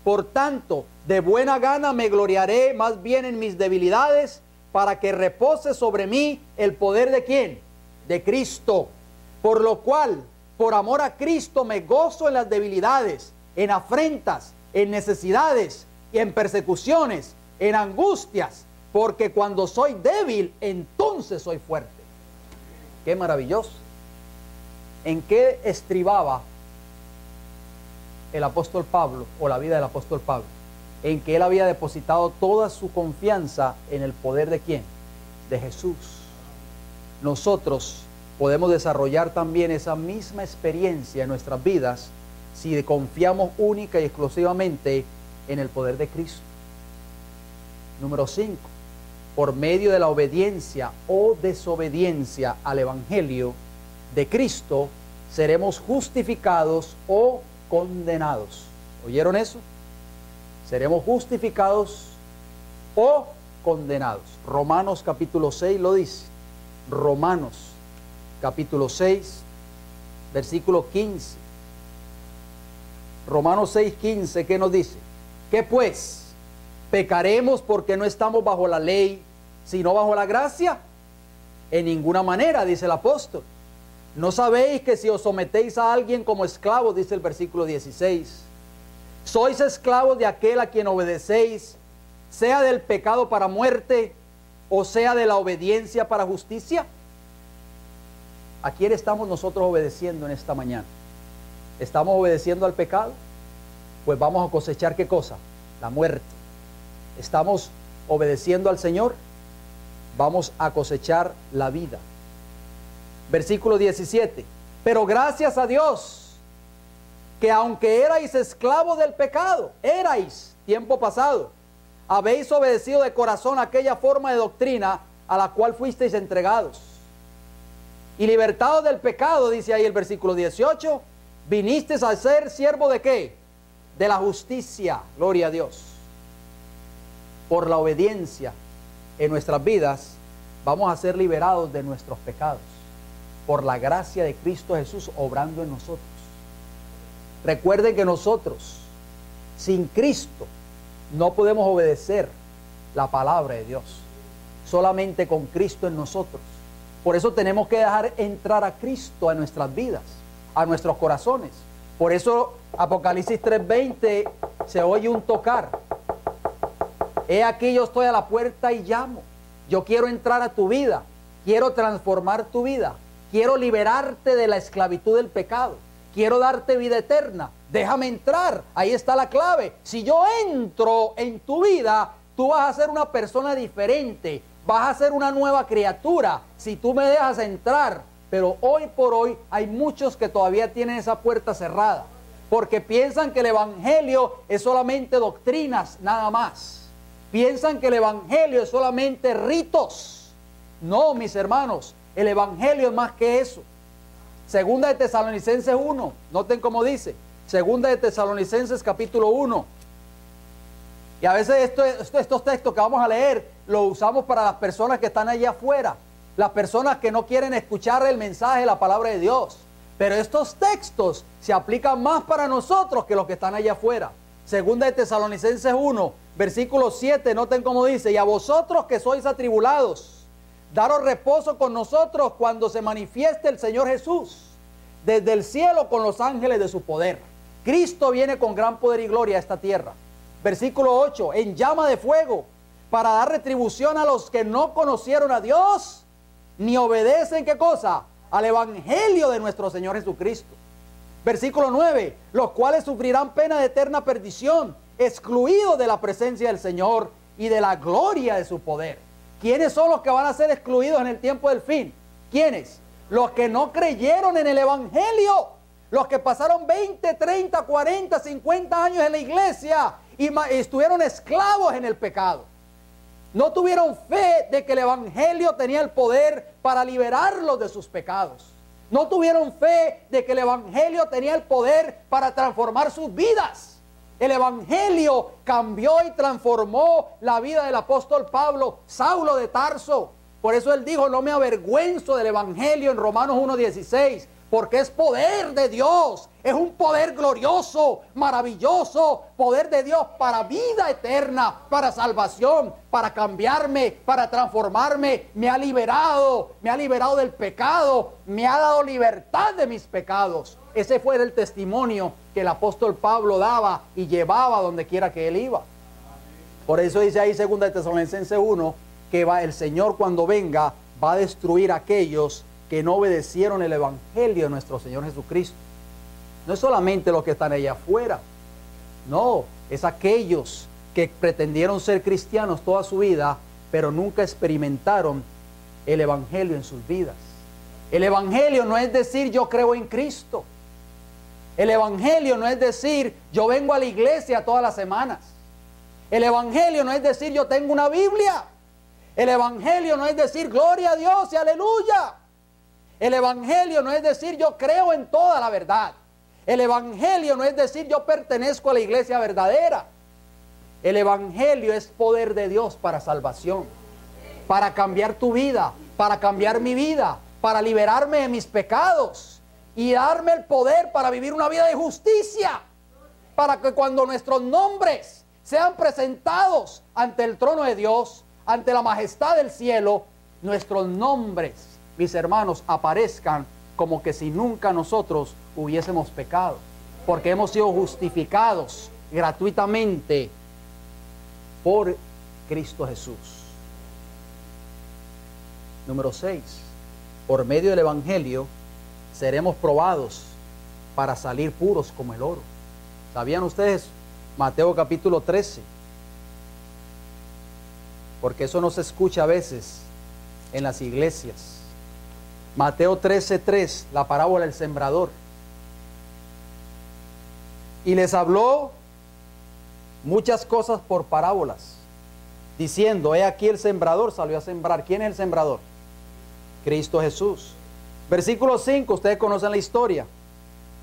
Por tanto, de buena gana me gloriaré más bien en mis debilidades, para que repose sobre mí el poder ¿de quién? De Cristo. Por lo cual, por amor a Cristo, me gozo en las debilidades, en afrentas, en necesidades, y en persecuciones, en angustias, porque cuando soy débil, entonces soy fuerte. Qué maravilloso. ¿En qué estribaba el apóstol Pablo, o la vida del apóstol Pablo? En que él había depositado toda su confianza en el poder ¿de quién? De Jesús. Nosotros podemos desarrollar también esa misma experiencia en nuestras vidas si confiamos única y exclusivamente en el poder de Cristo. Número 5. Por medio de la obediencia o desobediencia al Evangelio de Cristo, seremos justificados o condenados. ¿Oyeron eso? Seremos justificados o condenados. Romanos capítulo 6 lo dice. Romanos capítulo 6, versículo 15. Romanos 6, 15, ¿qué nos dice? ¿Qué pues? ¿Pecaremos porque no estamos bajo la ley, sino bajo la gracia? En ninguna manera, dice el apóstol. ¿No sabéis que si os sometéis a alguien como esclavos, dice el versículo 16, sois esclavos de aquel a quien obedecéis, sea del pecado para muerte, o sea de la obediencia para justicia? ¿A quién estamos nosotros obedeciendo en esta mañana? ¿Estamos obedeciendo al pecado? Pues vamos a cosechar ¿qué cosa? La muerte. ¿Estamos obedeciendo al Señor? Vamos a cosechar la vida. Versículo 17. Pero gracias a Dios, que aunque erais esclavos del pecado, erais, tiempo pasado, habéis obedecido de corazón aquella forma de doctrina a la cual fuisteis entregados. Y libertados del pecado, dice ahí el versículo 18, viniste a ser siervo ¿de qué? De la justicia, gloria a Dios. Por la obediencia en nuestras vidas, vamos a ser liberados de nuestros pecados, por la gracia de Cristo Jesús obrando en nosotros. Recuerden que nosotros, sin Cristo, no podemos obedecer la palabra de Dios, solamente con Cristo en nosotros. Por eso tenemos que dejar entrar a Cristo a nuestras vidas, a nuestros corazones. Por eso Apocalipsis 3:20 se oye un tocar. He aquí yo estoy a la puerta y llamo. Yo quiero entrar a tu vida, quiero transformar tu vida, quiero liberarte de la esclavitud del pecado, quiero darte vida eterna. Déjame entrar, ahí está la clave. Si yo entro en tu vida, tú vas a ser una persona diferente, vas a ser una nueva criatura, si tú me dejas entrar. Pero hoy por hoy hay muchos que todavía tienen esa puerta cerrada, porque piensan que el evangelio es solamente doctrinas, nada más. Piensan que el evangelio es solamente ritos. No, mis hermanos, el evangelio es más que eso. Segunda de Tesalonicenses 1, noten cómo dice, Segunda de Tesalonicenses capítulo 1. Y a veces estos textos que vamos a leer los usamos para las personas que están allá afuera, las personas que no quieren escuchar el mensaje de la palabra de Dios. Pero estos textos se aplican más para nosotros que los que están allá afuera. Segunda de Tesalonicenses 1, versículo 7, noten cómo dice, y a vosotros que sois atribulados, daros reposo con nosotros cuando se manifieste el Señor Jesús, desde el cielo con los ángeles de su poder. Cristo viene con gran poder y gloria a esta tierra. Versículo 8, en llama de fuego, para dar retribución a los que no conocieron a Dios, ni obedecen, ¿qué cosa? Al evangelio de nuestro Señor Jesucristo. Versículo 9, los cuales sufrirán pena de eterna perdición, excluidos de la presencia del Señor y de la gloria de su poder. ¿Quiénes son los que van a ser excluidos en el tiempo del fin? ¿Quiénes? Los que no creyeron en el evangelio, los que pasaron 20, 30, 40, 50 años en la iglesia y estuvieron esclavos en el pecado. No tuvieron fe de que el evangelio tenía el poder para liberarlos de sus pecados. No tuvieron fe de que el evangelio tenía el poder para transformar sus vidas. El evangelio cambió y transformó la vida del apóstol Pablo, Saulo de Tarso. Por eso él dijo, no me avergüenzo del evangelio en Romanos 1:16, porque es poder de Dios, es un poder glorioso, maravilloso, poder de Dios para vida eterna, para salvación, para cambiarme, para transformarme. Me ha liberado del pecado, me ha dado libertad de mis pecados. Ese fue el testimonio que el apóstol Pablo daba y llevaba donde quiera que él iba. Por eso dice ahí 2 de Tesalonicenses 1, que el Señor cuando venga va a destruir a aquellos que no obedecieron el evangelio de nuestro Señor Jesucristo. No es solamente los que están allá afuera, no, es aquellos que pretendieron ser cristianos toda su vida, pero nunca experimentaron el evangelio en sus vidas. El evangelio no es decir yo creo en Cristo. El evangelio no es decir yo vengo a la iglesia todas las semanas. El evangelio no es decir yo tengo una Biblia. El evangelio no es decir gloria a Dios y aleluya. El evangelio no es decir yo creo en toda la verdad. El evangelio no es decir yo pertenezco a la iglesia verdadera. El evangelio es poder de Dios para salvación, para cambiar tu vida, para cambiar mi vida, para liberarme de mis pecados y darme el poder para vivir una vida de justicia, para que cuando nuestros nombres sean presentados ante el trono de Dios, ante la majestad del cielo, nuestros nombres, mis hermanos, aparezcan como que si nunca nosotros hubiésemos pecado, porque hemos sido justificados gratuitamente por Cristo Jesús. Número 6, por medio del evangelio seremos probados para salir puros como el oro. ¿Sabían ustedes? Mateo capítulo 13, porque eso no se escucha a veces en las iglesias. Mateo 13:3, la parábola del sembrador. Y les habló muchas cosas por parábolas, diciendo, he aquí el sembrador salió a sembrar. ¿Quién es el sembrador? Cristo Jesús. Versículo 5, ustedes conocen la historia.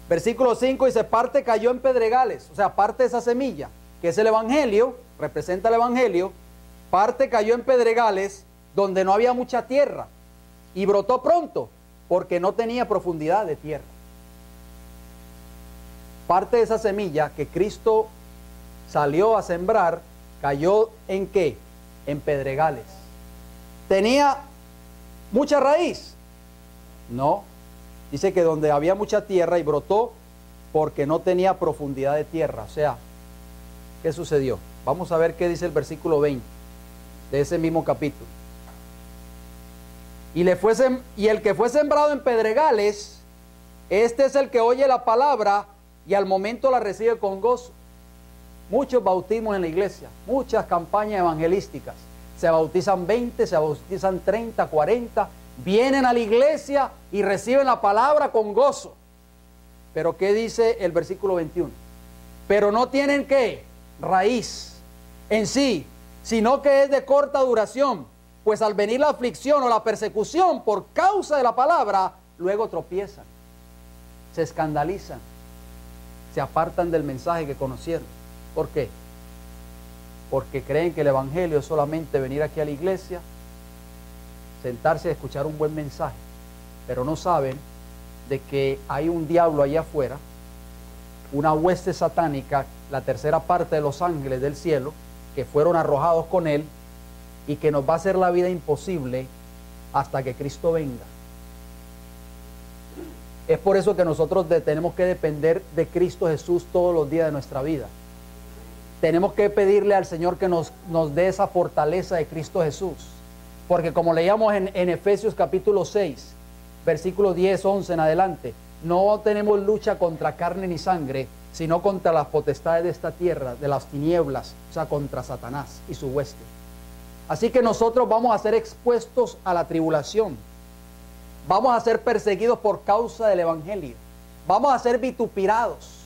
Versículo 5 dice, parte cayó en pedregales, o sea, parte de esa semilla, que es el evangelio, representa el evangelio, parte cayó en pedregales donde no había mucha tierra y brotó pronto porque no tenía profundidad de tierra. Parte de esa semilla que Cristo salió a sembrar cayó ¿en qué? En pedregales. ¿Tenía mucha raíz? No. Dice que donde había mucha tierra y brotó porque no tenía profundidad de tierra. O sea, ¿qué sucedió? Vamos a ver qué dice el versículo 20 de ese mismo capítulo. Y el que fue sembrado en pedregales, este es el que oye la palabra y al momento la recibe con gozo. Muchos bautismos en la iglesia, muchas campañas evangelísticas. Se bautizan 20, se bautizan 30, 40, vienen a la iglesia y reciben la palabra con gozo. Pero ¿qué dice el versículo 21? Pero no tienen ¿qué? Raíz en sí, sino que es de corta duración, pues al venir la aflicción o la persecución por causa de la palabra, luego tropiezan, se escandalizan, se apartan del mensaje que conocieron. ¿Por qué? Porque creen que el evangelio es solamente venir aquí a la iglesia, sentarse a escuchar un buen mensaje, pero no saben de que hay un diablo allá afuera, una hueste satánica, la tercera parte de los ángeles del cielo, que fueron arrojados con él y que nos va a hacer la vida imposible hasta que Cristo venga. Es por eso que nosotros tenemos que depender de Cristo Jesús todos los días de nuestra vida. Tenemos que pedirle al Señor que nos dé esa fortaleza de Cristo Jesús. Porque como leíamos en Efesios capítulo 6, versículos 10, 11 en adelante, no tenemos lucha contra carne ni sangre, sino contra las potestades de esta tierra, de las tinieblas, o sea, contra Satanás y su hueste. Así que nosotros vamos a ser expuestos a la tribulación. Vamos a ser perseguidos por causa del evangelio. Vamos a ser vituperados.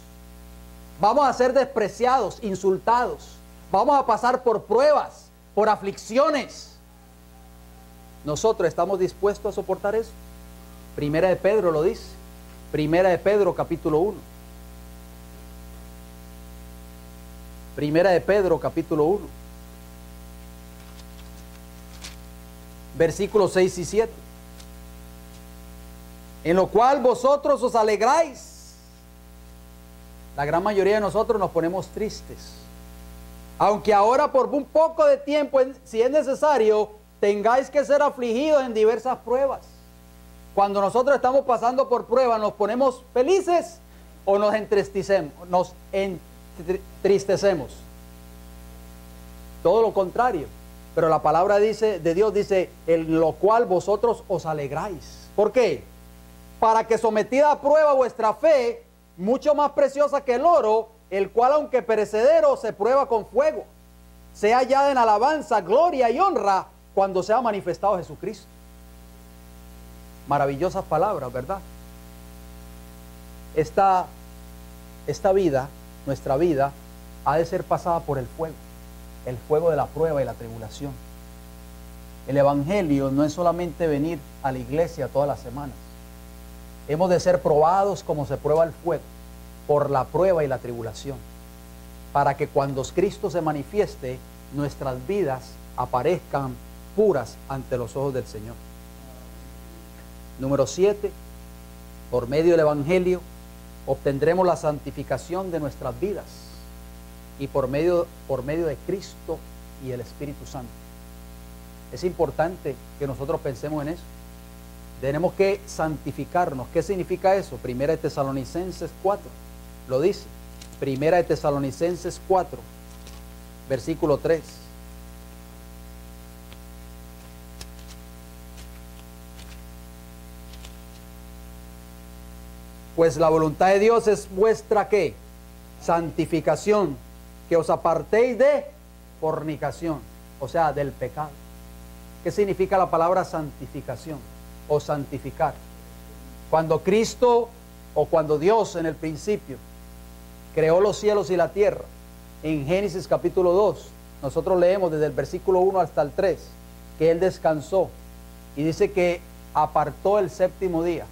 Vamos a ser despreciados, insultados. Vamos a pasar por pruebas, por aflicciones. ¿Nosotros estamos dispuestos a soportar eso? Primera de Pedro lo dice. Primera de Pedro capítulo 1. Primera de Pedro capítulo 1. Versículos 6 y 7. En lo cual vosotros os alegráis. La gran mayoría de nosotros nos ponemos tristes. Aunque ahora por un poco de tiempo, si es necesario, tengáis que ser afligidos en diversas pruebas. Cuando nosotros estamos pasando por pruebas, ¿nos ponemos felices o nos entristecemos? Todo lo contrario. Pero la palabra de Dios dice, en lo cual vosotros os alegráis. ¿Por qué? Para que sometida a prueba vuestra fe, mucho más preciosa que el oro, el cual aunque perecedero se prueba con fuego, sea hallada en alabanza, gloria y honra cuando sea manifestado Jesucristo. Maravillosas palabras, ¿verdad? Esta vida, nuestra vida, ha de ser pasada por el fuego de la prueba y la tribulación. El evangelio no es solamente venir a la iglesia todas las semanas. Hemos de ser probados como se prueba el fuego, por la prueba y la tribulación, para que cuando Cristo se manifieste, nuestras vidas aparezcan puras ante los ojos del Señor. Número 7, por medio del evangelio obtendremos la santificación de nuestras vidas y por medio de Cristo y el Espíritu Santo. Es importante que nosotros pensemos en eso. Tenemos que santificarnos. ¿Qué significa eso? Primera de Tesalonicenses 4 lo dice. Primera de Tesalonicenses 4, versículo 3. Pues la voluntad de Dios es vuestra ¿qué? Santificación, que os apartéis de fornicación, o sea, del pecado. ¿Qué significa la palabra santificación o santificar? Cuando Cristo o cuando Dios en el principio creó los cielos y la tierra, en Génesis capítulo 2, nosotros leemos desde el versículo 1 hasta el 3, que Él descansó y dice que apartó el séptimo día,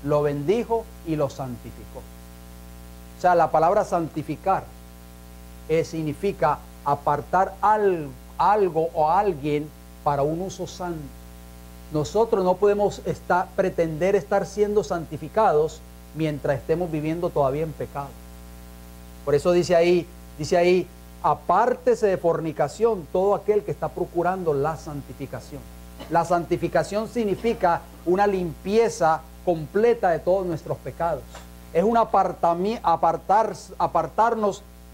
lo bendijo y lo santificó. O sea, la palabra santificar significa apartar algo o alguien para un uso santo. Nosotros no podemos pretender estar siendo santificados mientras estemos viviendo todavía en pecado. Por eso dice ahí, apártese de fornicación todo aquel que está procurando la santificación. La santificación significa una limpieza completa de todos nuestros pecados. Es un apartarnos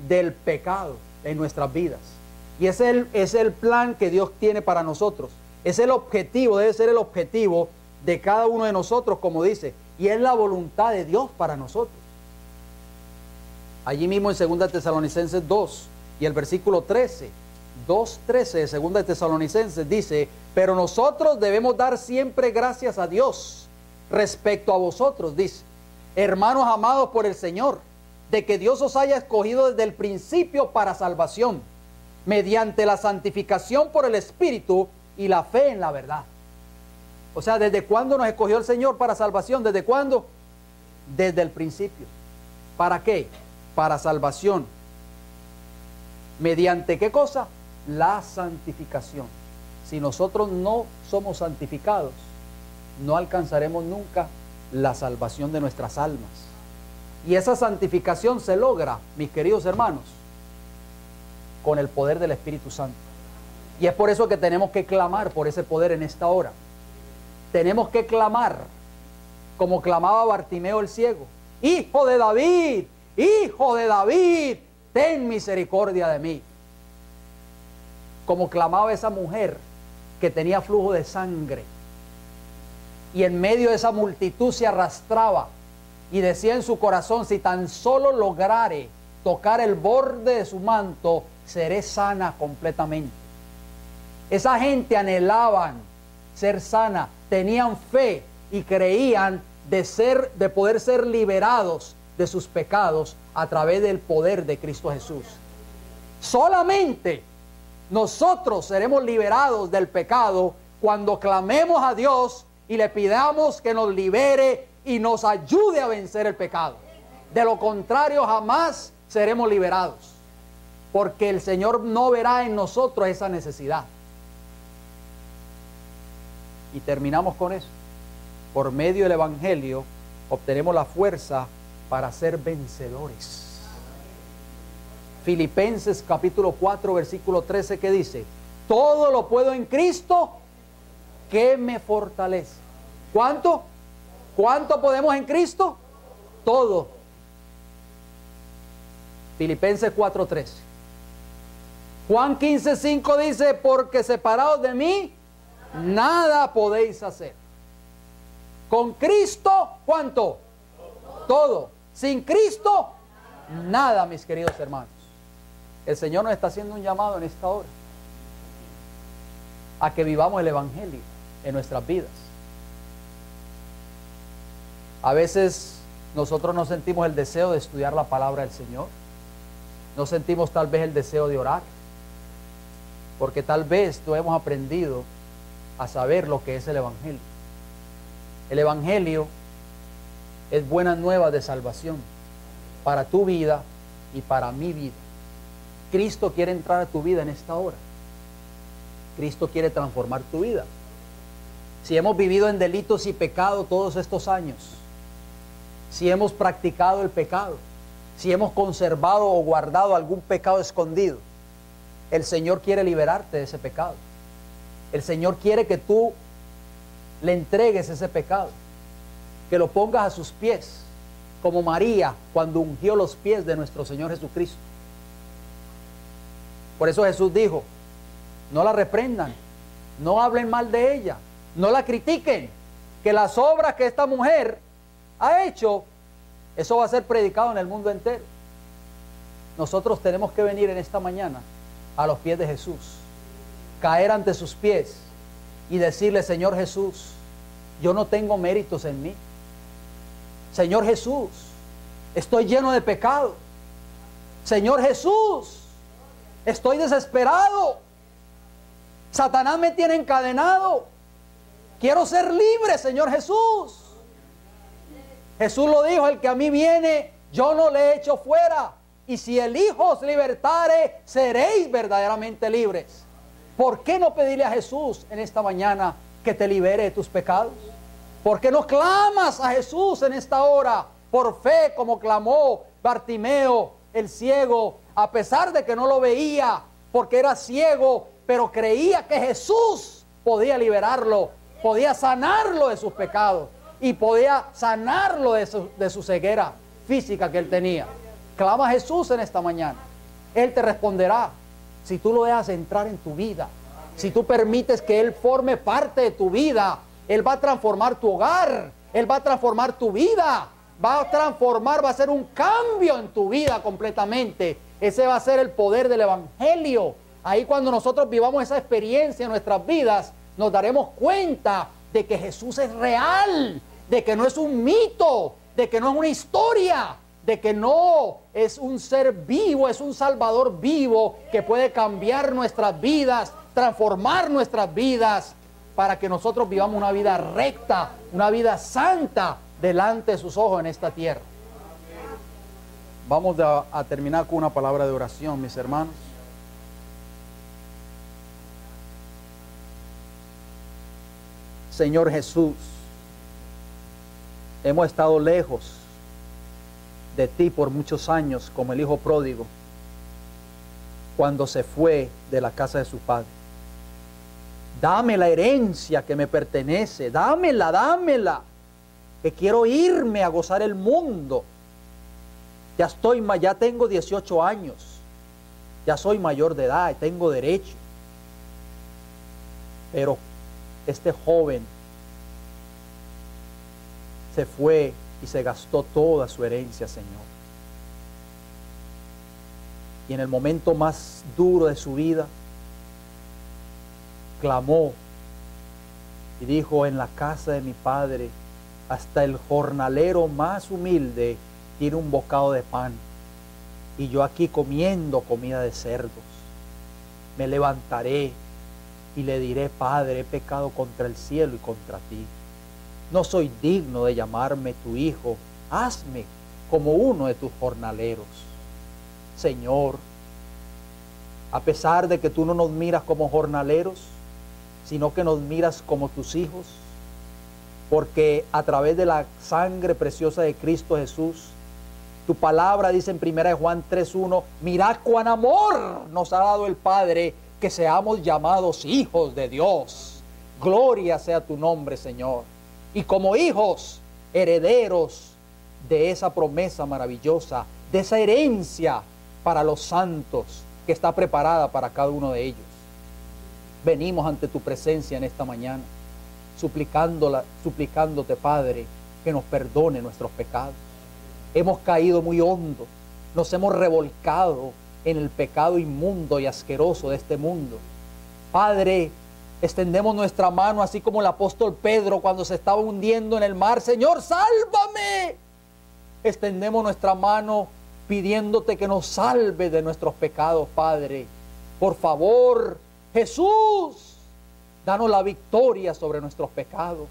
del pecado en nuestras vidas. Y es el plan que Dios tiene para nosotros. Es el objetivo, debe ser el objetivo de cada uno de nosotros, como dice. Y es la voluntad de Dios para nosotros. Allí mismo en 2 Tesalonicenses 2 y el versículo 13, 2:13 de 2 Tesalonicenses dice: pero nosotros debemos dar siempre gracias a Dios respecto a vosotros, dice, hermanos amados por el Señor, de que Dios os haya escogido desde el principio para salvación, mediante la santificación por el Espíritu y la fe en la verdad. O sea, ¿desde cuándo nos escogió el Señor para salvación? ¿Desde cuándo? Desde el principio. ¿Para qué? Para salvación. ¿Mediante qué cosa? La santificación. Si nosotros no somos santificados, no alcanzaremos nunca la salvación de nuestras almas. Y esa santificación se logra, mis queridos hermanos, con el poder del Espíritu Santo. Y es por eso que tenemos que clamar por ese poder en esta hora. Tenemos que clamar como clamaba Bartimeo el ciego: Hijo de David, Hijo de David, ten misericordia de mí. Como clamaba esa mujer que tenía flujo de sangre y en medio de esa multitud se arrastraba y decía en su corazón: si tan solo lograre tocar el borde de su manto, seré sana completamente. Esa gente anhelaban ser sana, tenían fe y creían de poder ser liberados de sus pecados a través del poder de Cristo Jesús. Solamente nosotros seremos liberados del pecado cuando clamemos a Dios y le pidamos que nos libere y nos ayude a vencer el pecado. De lo contrario, jamás seremos liberados, porque el Señor no verá en nosotros esa necesidad. Y terminamos con eso. Por medio del Evangelio obtenemos la fuerza para ser vencedores. Filipenses capítulo 4 versículo 13, que dice: todo lo puedo en Cristo que me fortalece. ¿Cuánto? ¿Cuánto podemos en Cristo? Todo. Filipenses 4:13. Juan 15:5 dice: porque separados de mí nada podéis hacer. Con Cristo, ¿cuánto? Todo. Sin Cristo, nada, mis queridos hermanos. El Señor nos está haciendo un llamado en esta hora a que vivamos el Evangelio en nuestras vidas. A veces nosotros no sentimos el deseo de estudiar la palabra del Señor. No sentimos tal vez el deseo de orar, porque tal vez no hemos aprendido a saber lo que es el Evangelio. El Evangelio es buenas nuevas de salvación para tu vida y para mi vida. Cristo quiere entrar a tu vida en esta hora. Cristo quiere transformar tu vida. Si hemos vivido en delitos y pecado todos estos años, si hemos practicado el pecado, si hemos conservado o guardado algún pecado escondido, el Señor quiere liberarte de ese pecado. El Señor quiere que tú le entregues ese pecado, que lo pongas a sus pies, como María cuando ungió los pies de nuestro Señor Jesucristo. Por eso Jesús dijo: no la reprendan, no hablen mal de ella, no la critiquen, que las obras que esta mujer ha hecho, eso va a ser predicado en el mundo entero. Nosotros tenemos que venir en esta mañana a los pies de Jesús, caer ante sus pies y decirle: Señor Jesús, yo no tengo méritos en mí. Señor Jesús, estoy lleno de pecado. Señor Jesús, estoy desesperado. Satanás me tiene encadenado. Quiero ser libre, Señor Jesús. Jesús lo dijo, el que a mí viene, yo no le echo fuera. Y si el Hijo os libertare, seréis verdaderamente libres. ¿Por qué no pedirle a Jesús en esta mañana que te libere de tus pecados? ¿Por qué no clamas a Jesús en esta hora por fe como clamó Bartimeo, el ciego, a pesar de que no lo veía porque era ciego, pero creía que Jesús podía liberarlo, podía sanarlo de sus pecados y podía sanarlo de su ceguera física que él tenía? Clama a Jesús en esta mañana. Él te responderá si tú lo dejas entrar en tu vida, si tú permites que Él forme parte de tu vida. Él va a transformar tu hogar, Él va a transformar tu vida, va a hacer un cambio en tu vida completamente. Ese va a ser el poder del Evangelio. Ahí cuando nosotros vivamos esa experiencia en nuestras vidas, nos daremos cuenta de que Jesús es real, de que no es un mito, de que no es una historia, de que no es un ser vivo, es un Salvador vivo que puede cambiar nuestras vidas, transformar nuestras vidas, para que nosotros vivamos una vida recta, una vida santa delante de sus ojos en esta tierra. Vamos a terminar con una palabra de oración, mis hermanos. Señor Jesús, hemos estado lejos de ti por muchos años, como el hijo pródigo, cuando se fue de la casa de su padre. Dame la herencia que me pertenece, dámela, que quiero irme a gozar el mundo. Ya tengo 18 años, ya soy mayor de edad, tengo derecho. Pero este joven se fue y se gastó toda su herencia, Señor. Y en el momento más duro de su vida, clamó y dijo: en la casa de mi padre hasta el jornalero más humilde tiene un bocado de pan, y yo aquí comiendo comida de cerdos. Me levantaré y le diré: Padre, he pecado contra el cielo y contra ti. No soy digno de llamarme tu hijo. Hazme como uno de tus jornaleros. Señor, a pesar de que tú no nos miras como jornaleros, sino que nos miras como tus hijos, porque a través de la sangre preciosa de Cristo Jesús, tu palabra dice en 1 Juan 3:1, mirad cuán amor nos ha dado el Padre, que seamos llamados hijos de Dios. Gloria sea tu nombre, Señor. Y como hijos, herederos de esa promesa maravillosa, de esa herencia para los santos que está preparada para cada uno de ellos. Venimos ante tu presencia en esta mañana, suplicándote, Padre, que nos perdone nuestros pecados. Hemos caído muy hondo, nos hemos revolcado en el pecado inmundo y asqueroso de este mundo. Padre, extendemos nuestra mano así como el apóstol Pedro cuando se estaba hundiendo en el mar. Señor, sálvame. Extendemos nuestra mano pidiéndote que nos salve de nuestros pecados, Padre. Por favor, Jesús, danos la victoria sobre nuestros pecados.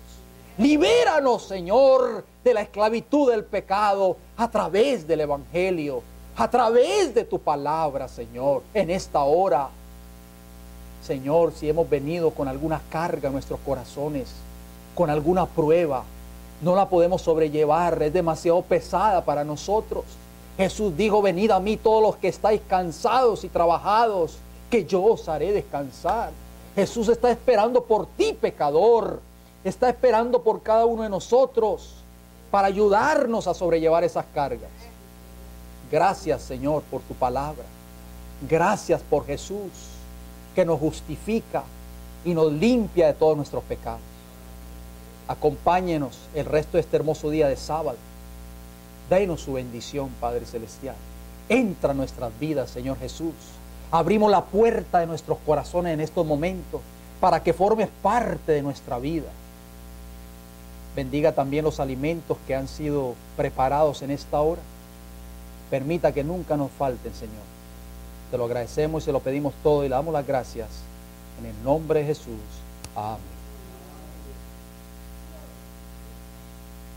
Libéranos, Señor, de la esclavitud del pecado a través del Evangelio, a través de tu palabra, Señor, en esta hora. Señor, si hemos venido con alguna carga en nuestros corazones, con alguna prueba, no la podemos sobrellevar, es demasiado pesada para nosotros. Jesús dijo: venid a mí todos los que estáis cansados y trabajados, que yo os haré descansar. Jesús está esperando por ti, pecador. Está esperando por cada uno de nosotros para ayudarnos a sobrellevar esas cargas. Gracias, Señor, por tu palabra. Gracias por Jesús, que nos justifica y nos limpia de todos nuestros pecados. Acompáñenos el resto de este hermoso día de sábado. Denos su bendición, Padre Celestial. Entra en nuestras vidas, Señor Jesús. Abrimos la puerta de nuestros corazones en estos momentos para que formes parte de nuestra vida. Bendiga también los alimentos que han sido preparados en esta hora. Permita que nunca nos falten, Señor. Te lo agradecemos y se lo pedimos todo y le damos las gracias. En el nombre de Jesús. Amén.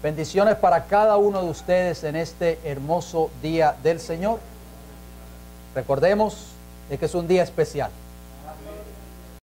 Bendiciones para cada uno de ustedes en este hermoso día del Señor. Recordemos de que es un día especial.